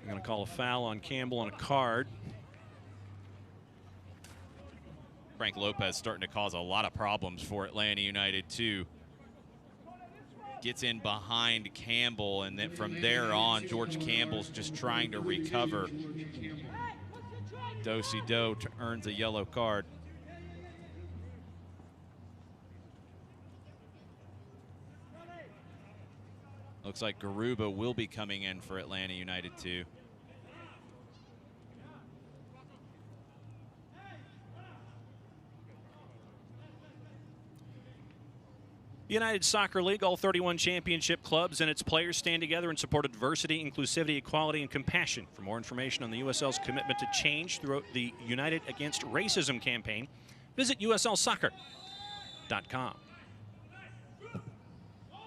I'm going to call a foul on Campbell and a card. Frank Lopez starting to cause a lot of problems for Atlanta United too. Gets in behind Campbell, and then from there on, George Campbell's just trying to recover. Do-si-do earns a yellow card. Looks like Garuba will be coming in for Atlanta United too. United Soccer League, all 31 championship clubs and its players stand together in support of diversity, inclusivity, equality, and compassion. For more information on the USL's commitment to change throughout the United Against Racism campaign, visit uslsoccer.com.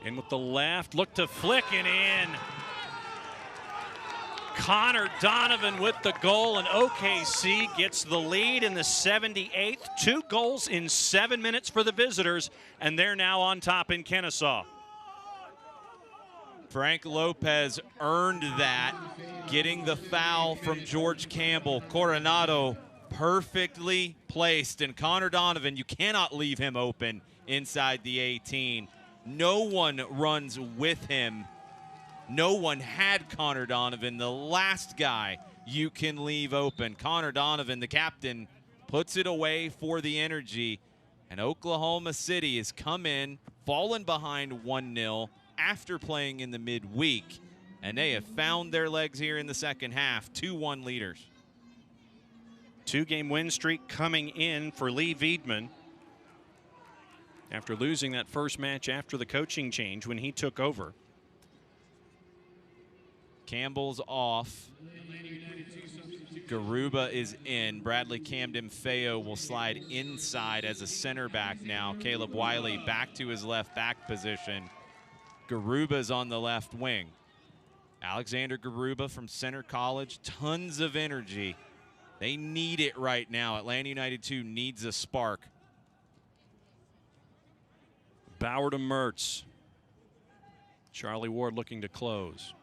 In with the left, look to flick and in. Connor Donovan with the goal, and OKC gets the lead in the 78th. 2 goals in 7 minutes for the visitors, and they're now on top in Kennesaw. Frank Lopez earned that, getting the foul from George Campbell. Coronado perfectly placed, and Connor Donovan, you cannot leave him open inside the 18. No one runs with him. No one had Connor Donovan, the last guy you can leave open. Connor Donovan, the captain, puts it away for the Energy. And Oklahoma City has come in, fallen behind 1-0 after playing in the midweek. And they have found their legs here in the second half, 2-1 leaders. 2-game win streak coming in for Lee Veidman. after losing that first match after the coaching change when he took over. Campbell's off. Garuba is in. Bradley Camden-Feo will slide inside as a center back now. Caleb Wiley back to his left back position. Garuba's on the left wing. Alexander Garuba from Center College, tons of energy. They need it right now. Atlanta United 2 needs a spark. Bauer to Mertz. Charlie Ward looking to close.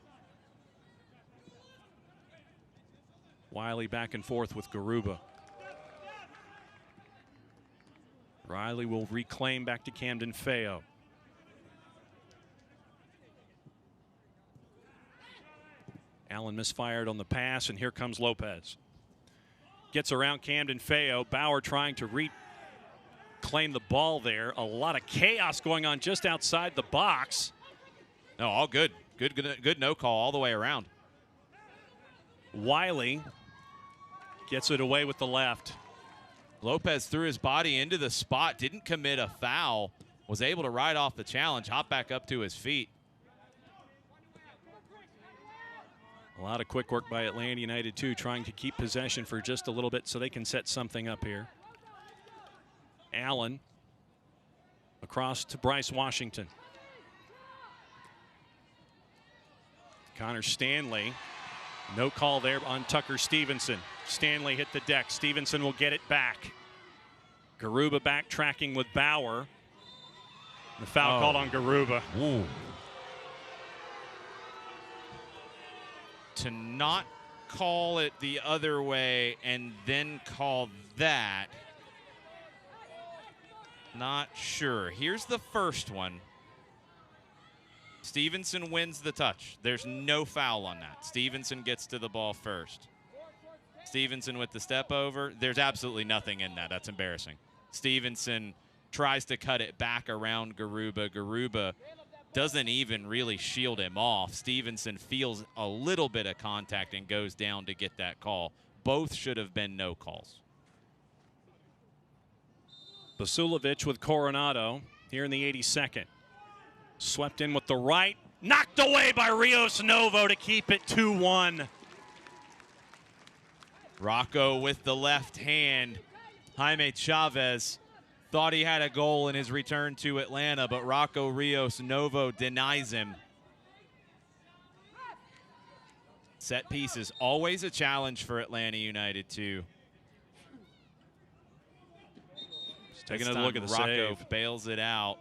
Wiley back and forth with Garuba. Riley will reclaim back to Camden-Feo. Allen misfired on the pass, and here comes Lopez. Gets around Camden-Feo. Bauer trying to reclaim the ball there. A lot of chaos going on just outside the box. No, all good. Good no call all the way around. Wiley gets it away with the left. Lopez threw his body into the spot, didn't commit a foul, was able to ride off the challenge, hop back up to his feet. A lot of quick work by Atlanta United, too, trying to keep possession for just a little bit so they can set something up here. Allen across to Bryce Washington. Connor Stanley. No call there on Tucker Stevenson. Stanley hit the deck. Stevenson will get it back. Garuba backtracking with Bauer. The foul called on Garuba. Ooh. To not call it the other way and then call that, not sure. Here's the first one. Stevenson wins the touch. There's no foul on that. Stevenson gets to the ball first. Stevenson with the step over. There's absolutely nothing in that. That's embarrassing. Stevenson tries to cut it back around Garuba. Garuba doesn't even really shield him off. Stevenson feels a little bit of contact and goes down to get that call. Both should have been no calls. Basulovic with Coronado here in the 82nd. Swept in with the right. Knocked away by Rios Novo to keep it 2-1. Rocco with the left hand. Jaime Chavez thought he had a goal in his return to Atlanta, but Rocco Rios Novo denies him. Set pieces, always a challenge for Atlanta United too. Take another look at the Rocco save. bails it out.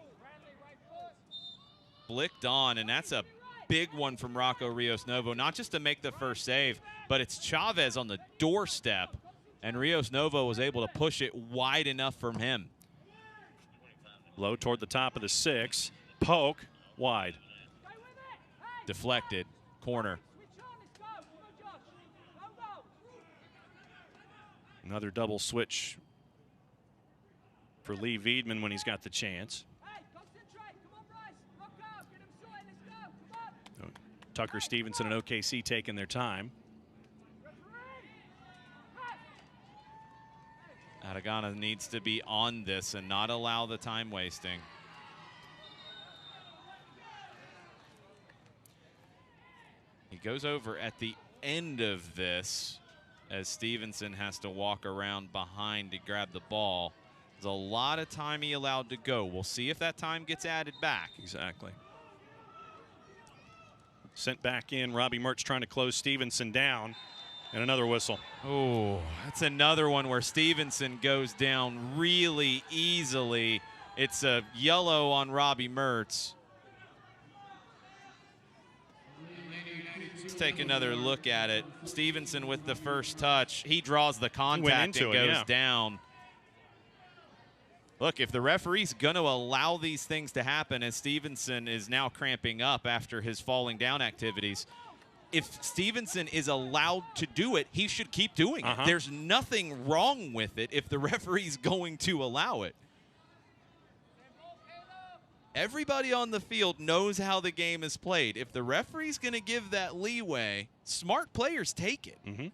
Blicked on, and that's a big one from Rocco Rios Novo, not just to make the first save, but it's Chavez on the doorstep, and Rios Novo was able to push it wide enough from him. Low toward the top of the 6. Poke, wide. Deflected, corner. Another double switch for Lee Veidman when he's got the chance. Tucker Stevenson and OKC taking their time. Atagana needs to be on this and not allow the time wasting. He goes over at the end of this as Stevenson has to walk around behind to grab the ball. There's a lot of time he allowed to go. We'll see if that time gets added back. Exactly. Sent back in. Robbie Mertz trying to close Stevenson down. And another whistle. Oh, that's another one where Stevenson goes down really easily. It's a yellow on Robbie Mertz. Let's take another look at it. Stevenson with the first touch. He draws the contact and goes down. Look, if the referee's going to allow these things to happen, as Stevenson is now cramping up after his falling down activities, if Stevenson is allowed to do it, he should keep doing it. There's nothing wrong with it if the referee's going to allow it. Everybody on the field knows how the game is played. If the referee's going to give that leeway, smart players take it.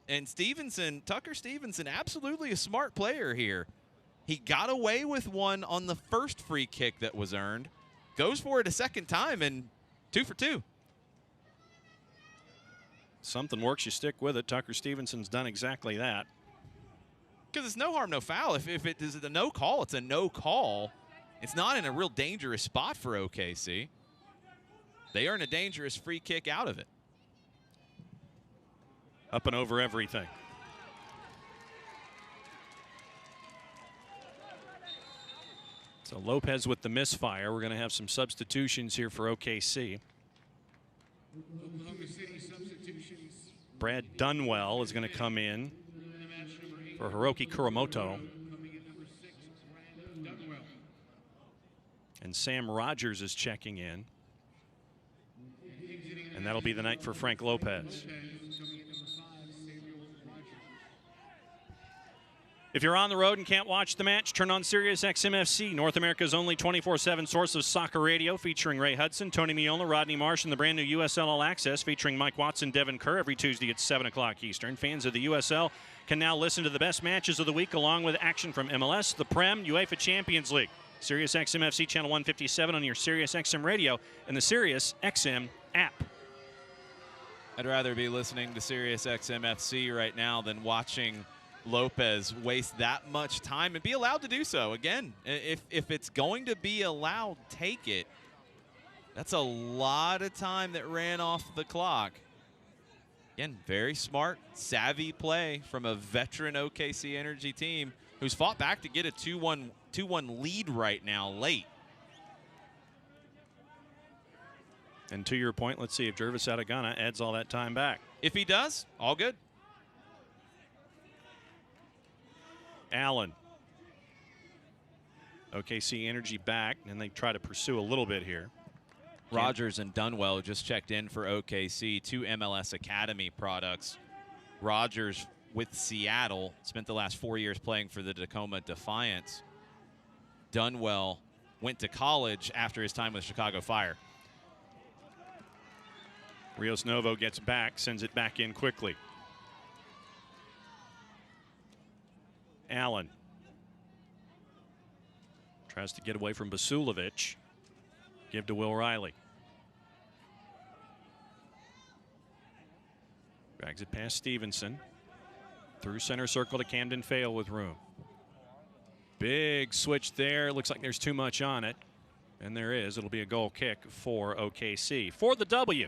And Stevenson, Tucker Stevenson, absolutely a smart player here. He got away with one on the first free kick that was earned. Goes for it a second time, and 2 for 2. Something works, you stick with it. Tucker Stevenson's done exactly that. Because it's no harm, no foul. If it is a no call, it's a no call. It's not in a real dangerous spot for OKC. They earn a dangerous free kick out of it. Up and over everything. So Lopez with the misfire. We're going to have some substitutions here for OKC. Brad Dunwell is going to come in for Hiroki Kuramoto. And Sam Rogers is checking in. And that'll be the night for Frank Lopez. If you're on the road and can't watch the match, turn on Sirius XM-FC, North America's only 24/7 source of soccer radio, featuring Ray Hudson, Tony Meola, Rodney Marsh, and the brand new USL All Access, featuring Mike Watson, Devin Kerr, every Tuesday at 7 o'clock Eastern. Fans of the USL can now listen to the best matches of the week, along with action from MLS, the Prem, UEFA Champions League. Sirius XM-FC, channel 157 on your Sirius XM radio and the Sirius XM app. I'd rather be listening to Sirius XM-FC right now than watching Lopez waste that much time and be allowed to do so. Again, if it's going to be allowed, take it. That's a lot of time that ran off the clock. Again, very smart, savvy play from a veteran OKC Energy team who's fought back to get a 2-1 lead right now late. And to your point, let's see if Jervis Adegana adds all that time back. If he does, all good. Allen. OKC Energy back, and they try to pursue a little bit here. Rogers and Dunwell just checked in for OKC, 2 MLS Academy products. Rogers with Seattle, spent the last 4 years playing for the Tacoma Defiance. Dunwell went to college after his time with Chicago Fire. Rios Novo gets back, sends it back in quickly. Allen tries to get away from Basulovic. Give to Will Riley. Drags it past Stevenson. Through center circle to Camden Fale with room. Big switch there. Looks like there's too much on it. And there is. It'll be a goal kick for OKC. For the W.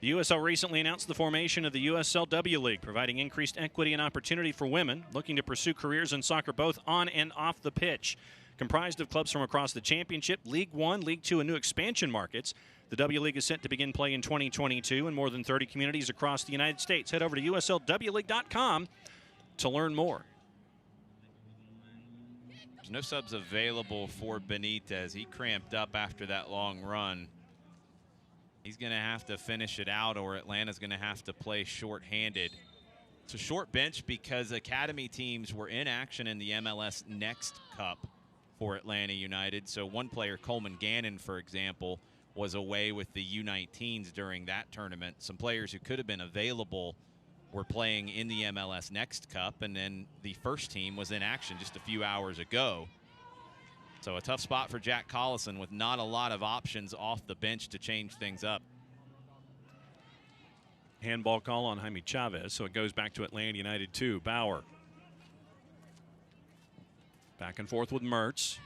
The USL recently announced the formation of the USLW League, providing increased equity and opportunity for women looking to pursue careers in soccer both on and off the pitch. Comprised of clubs from across the Championship, League One, League Two, and new expansion markets, the W League is set to begin play in 2022 in more than 30 communities across the United States. Head over to USLWleague.com to learn more. There's no subs available for Benitez. He cramped up after that long run. He's going to have to finish it out, or Atlanta's going to have to play shorthanded. It's a short bench because academy teams were in action in the MLS Next Cup for Atlanta United. So one player, Coleman Gannon, for example, was away with the U19s during that tournament. Some players who could have been available were playing in the MLS Next Cup, and then the first team was in action just a few hours ago. So a tough spot for Jack Collison with not a lot of options off the bench to change things up. Handball call on Jaime Chavez, so it goes back to Atlanta United 2. Bauer. Back and forth with Mertz.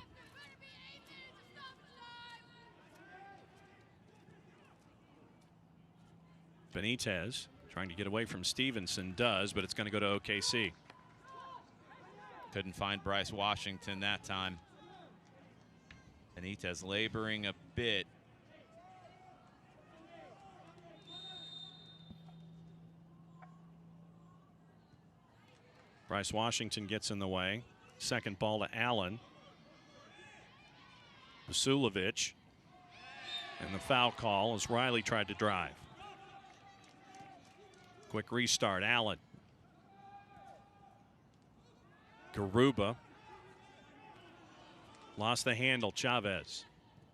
Benitez trying to get away from Stevenson, does, but it's going to go to OKC. Couldn't find Bryce Washington that time. Benitez laboring a bit. Bryce Washington gets in the way. Second ball to Allen. Vasulovic. And the foul call as Riley tried to drive. Quick restart. Allen. Garuba. Lost the handle. Chavez.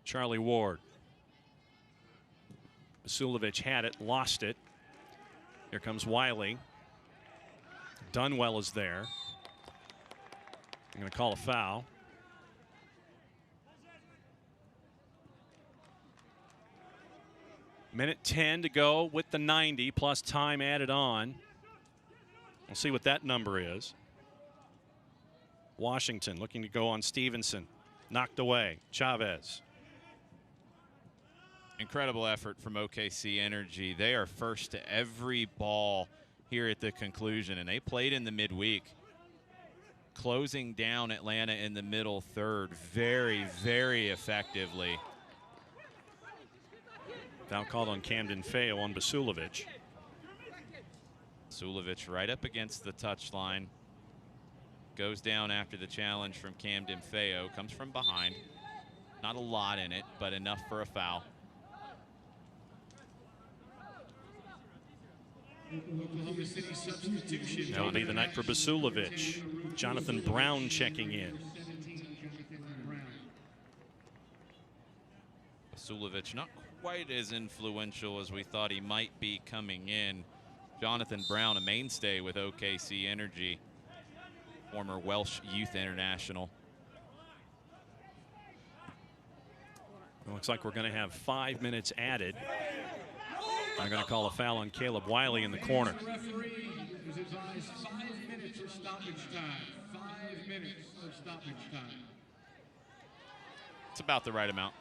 Charlie Ward. Vasulovic had it, lost it. Here comes Wiley. Dunwell is there. I'm going to call a foul. Minute 10 to go with the 90 plus time added on. We'll see what that number is. Washington looking to go on Stevenson. Knocked away. Chavez. Incredible effort from OKC Energy. They are first to every ball here at the conclusion, and they played in the midweek. Closing down Atlanta in the middle third very, very effectively. Foul called on Camden Feo on Basulovic. Basulovic right up against the touchline. Goes down after the challenge from Camden Feo. Comes from behind. Not a lot in it, but enough for a foul. That'll be the night for Basulovic. Jonathan Brown checking in. Basulovic not quite as influential as we thought he might be coming in. Jonathan Brown, a mainstay with OKC Energy, former Welsh Youth International. It looks like we're going to have 5 minutes added. They're going to call a foul on Caleb Wiley in the corner. 5 minutes of stoppage time. 5 minutes of stoppage time. It's about the right amount.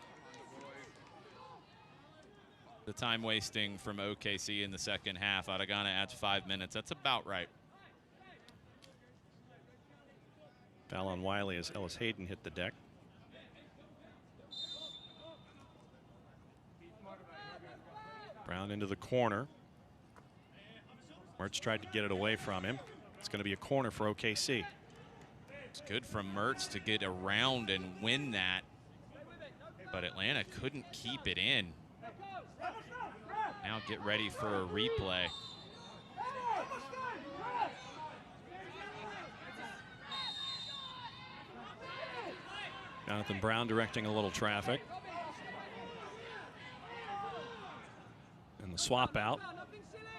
The time wasting from OKC in the second half. Adagana adds 5 minutes. That's about right. Foul on Wiley as Ellis Hayden hit the deck. Brown into the corner. Mertz tried to get it away from him. It's going to be a corner for OKC. It's good from Mertz to get around and win that, but Atlanta couldn't keep it in. Now get ready for a replay. Jonathan Brown directing a little traffic. And the swap out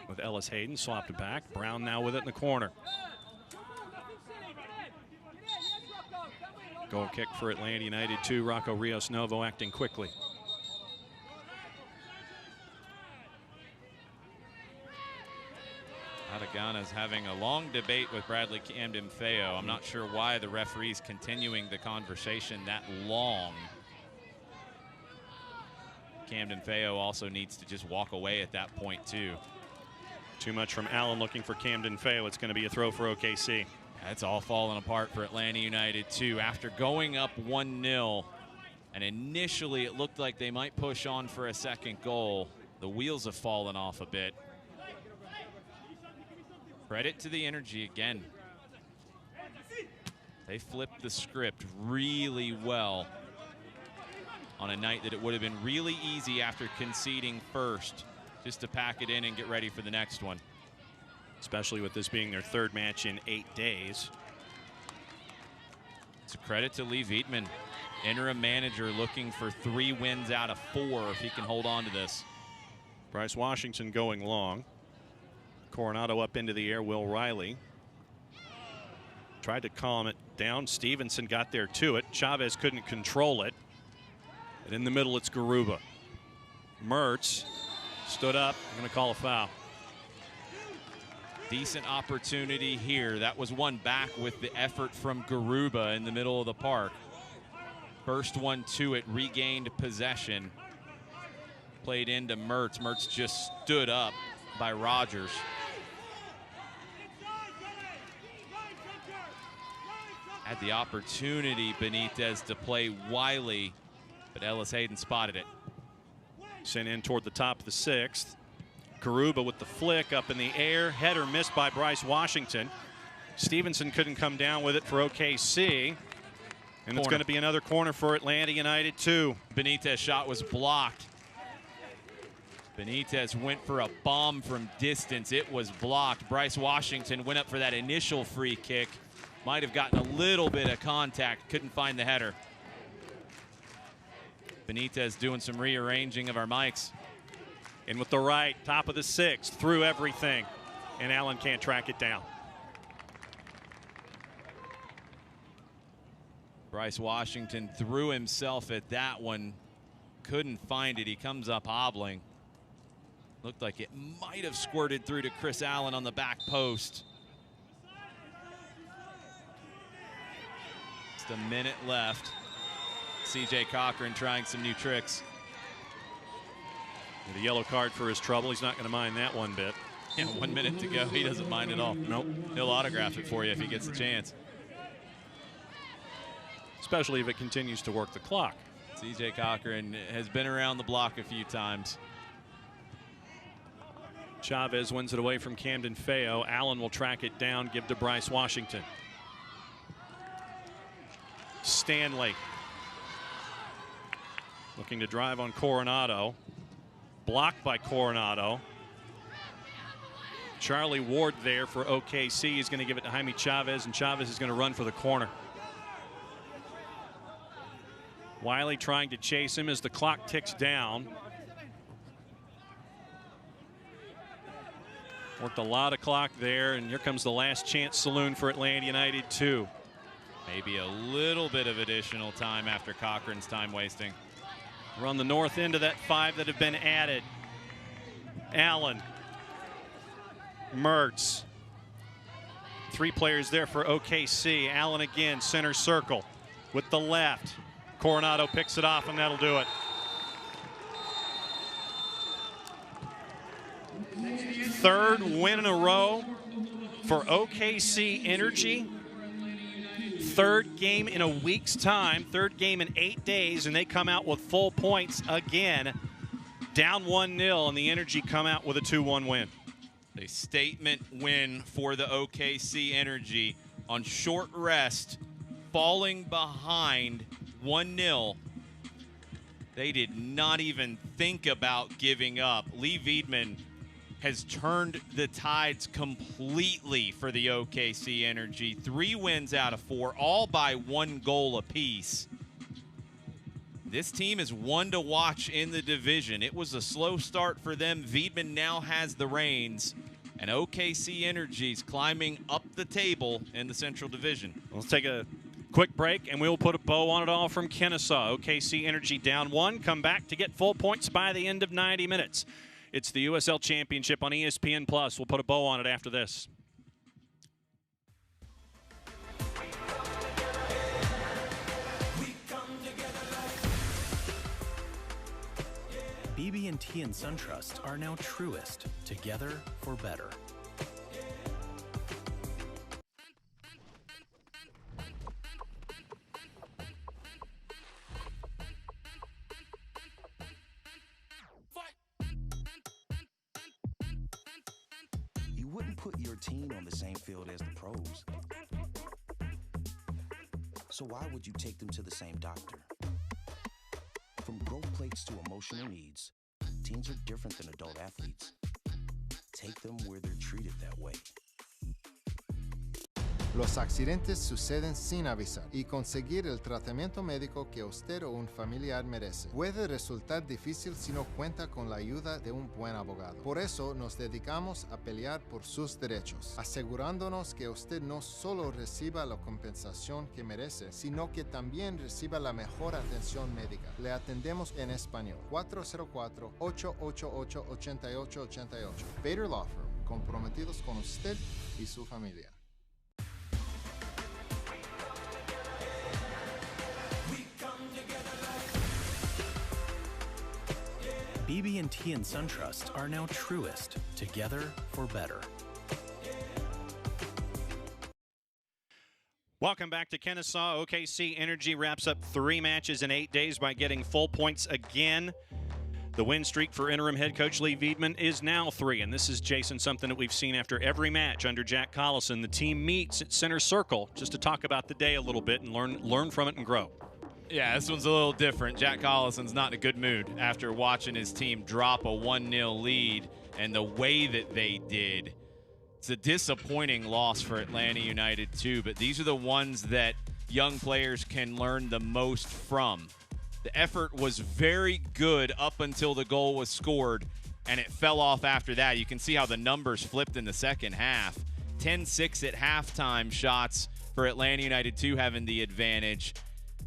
with Ellis Hayden, swapped it back. Brown now with it in the corner. Goal kick for Atlanta United 2. Rocco Rios Novo acting quickly. Adagana's having a long debate with Bradley Camden Feo. I'm not sure why the referee's continuing the conversation that long. Camden Feo also needs to just walk away at that point too. Too much from Allen looking for Camden Feo. It's going to be a throw for OKC. That's all falling apart for Atlanta United too. After going up 1-0, and initially it looked like they might push on for a second goal, the wheels have fallen off a bit. Credit to the Energy again. They flipped the script really well on a night that it would have been really easy after conceding first just to pack it in and get ready for the next one. Especially with this being their third match in 8 days. It's a credit to Lee Vietman, interim manager, looking for 3 wins out of 4 if he can hold on to this. Bryce Washington going long. Coronado up into the air. Will Riley tried to calm it down. Stevenson got there to it. Chavez couldn't control it. And in the middle, it's Garuba. Mertz stood up. I'm going to call a foul. Decent opportunity here. That was one back with the effort from Garuba in the middle of the park. First one to it, regained possession. Played into Mertz. Mertz just stood up by Rogers. Had the opportunity, Benitez, to play Wiley, but Ellis Hayden spotted it. Sent in toward the top of the 6th. Garuba with the flick up in the air. Header missed by Bryce Washington. Stevenson couldn't come down with it for OKC. And it's going to be another corner for Atlanta United, too. Benitez shot was blocked. Benitez went for a bomb from distance. It was blocked. Bryce Washington went up for that initial free kick. Might have gotten a little bit of contact. Couldn't find the header. Benitez doing some rearranging of our mics. In with the right, top of the 6th, through everything. And Allen can't track it down. Bryce Washington threw himself at that one. Couldn't find it. He comes up hobbling. Looked like it might have squirted through to Chris Allen on the back post. Just a minute left. CJ Cochran trying some new tricks. The yellow card for his trouble. He's not going to mind that one bit. Yeah, 1 minute to go. He doesn't mind at all. Nope. He'll autograph it for you if he gets a chance. Especially if it continues to work the clock. CJ Cochran has been around the block a few times. Chavez wins it away from Camden Feo. Allen will track it down, give to Bryce Washington. Stanley looking to drive on Coronado. Blocked by Coronado. Charlie Ward there for OKC. He's going to give it to Jaime Chavez, and Chavez is going to run for the corner. Wiley trying to chase him as the clock ticks down. Worked a lot of clock there, and here comes the last chance saloon for Atlanta United 2. Maybe a little bit of additional time after Cochran's time wasting. We're on the north end of that 5 that have been added. Allen, Mertz. 3 players there for OKC. Allen again, center circle with the left. Coronado picks it off, and that'll do it. Third win in a row for OKC Energy. Third game in a week's time, third game in 8 days, and they come out with full points again. Down 1-0, and the Energy come out with a 2-1 win. A statement win for the OKC Energy on short rest, falling behind 1-0. They did not even think about giving up. Lee Wiedemann has turned the tides completely for the OKC Energy. 3 wins out of 4, all by 1 goal apiece. This team is one to watch in the division. It was a slow start for them. Wiedemann now has the reins, and OKC Energy's climbing up the table in the Central Division. Let's take a quick break, and we'll put a bow on it all from Kennesaw. OKC Energy down 1, come back to get full points by the end of 90 minutes. It's the USL Championship on ESPN+. We'll put a bow on it after this. BB&T and SunTrust are now Truist, together for better. You wouldn't put your team on the same field as the pros. So why would you take them to the same doctor? From growth plates to emotional needs, teens are different than adult athletes. Take them where they're treated that way. Los accidentes suceden sin avisar y conseguir el tratamiento médico que usted o un familiar merece puede resultar difícil si no cuenta con la ayuda de un buen abogado. Por eso nos dedicamos a pelear por sus derechos, asegurándonos que usted no solo reciba la compensación que merece, sino que también reciba la mejor atención médica. Le atendemos en español. 404-888-8888. Bader Law Firm, comprometidos con usted y su familia. BB&T and SunTrust are now Truist, together for better. Welcome back to Kennesaw. OKC Energy wraps up 3 matches in 8 days by getting full points again. The win streak for interim head coach Lee Wiedemann is now 3, and this is, Jason, something that we've seen after every match under Jack Collison. The team meets at center circle just to talk about the day a little bit and learn from it and grow. Yeah, this one's a little different. Jack Collison's not in a good mood after watching his team drop a 1-0 lead and the way that they did. It's a disappointing loss for Atlanta United too, but these are the ones that young players can learn the most from. The effort was very good up until the goal was scored, and it fell off after that. You can see how the numbers flipped in the second half. 10-6 at halftime shots for Atlanta United 2 having the advantage.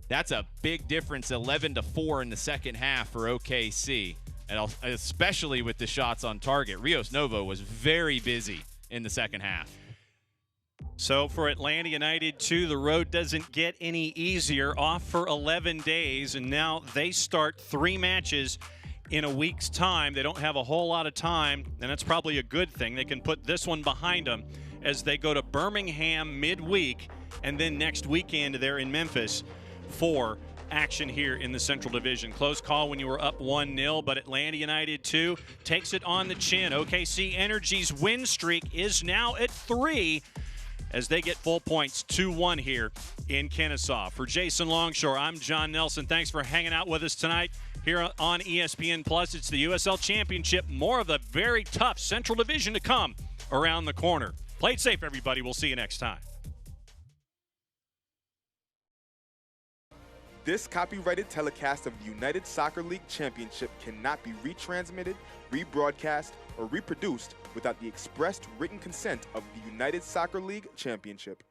That's a big difference, 11-4 in the second half for OKC. and especially with the shots on target. Rios Novo was very busy in the second half. So for Atlanta United, too, the road doesn't get any easier. Off for 11 days, and now they start 3 matches in a week's time. They don't have a whole lot of time, and that's probably a good thing. They can put this one behind them as they go to Birmingham midweek, and then next weekend they're in Memphis for action here in the Central Division. Close call when you were up 1-0, but Atlanta United, too, takes it on the chin. OKC Energy's win streak is now at 3 as they get full points, 2-1 here in Kennesaw. For Jason Longshore, I'm John Nelson. Thanks for hanging out with us tonight here on ESPN+. It's the USL Championship. More of the very tough Central Division to come around the corner. Play it safe, everybody. We'll see you next time. This copyrighted telecast of the United Soccer League Championship cannot be retransmitted, rebroadcast, or reproduced without the expressed written consent of the United Soccer League Championship.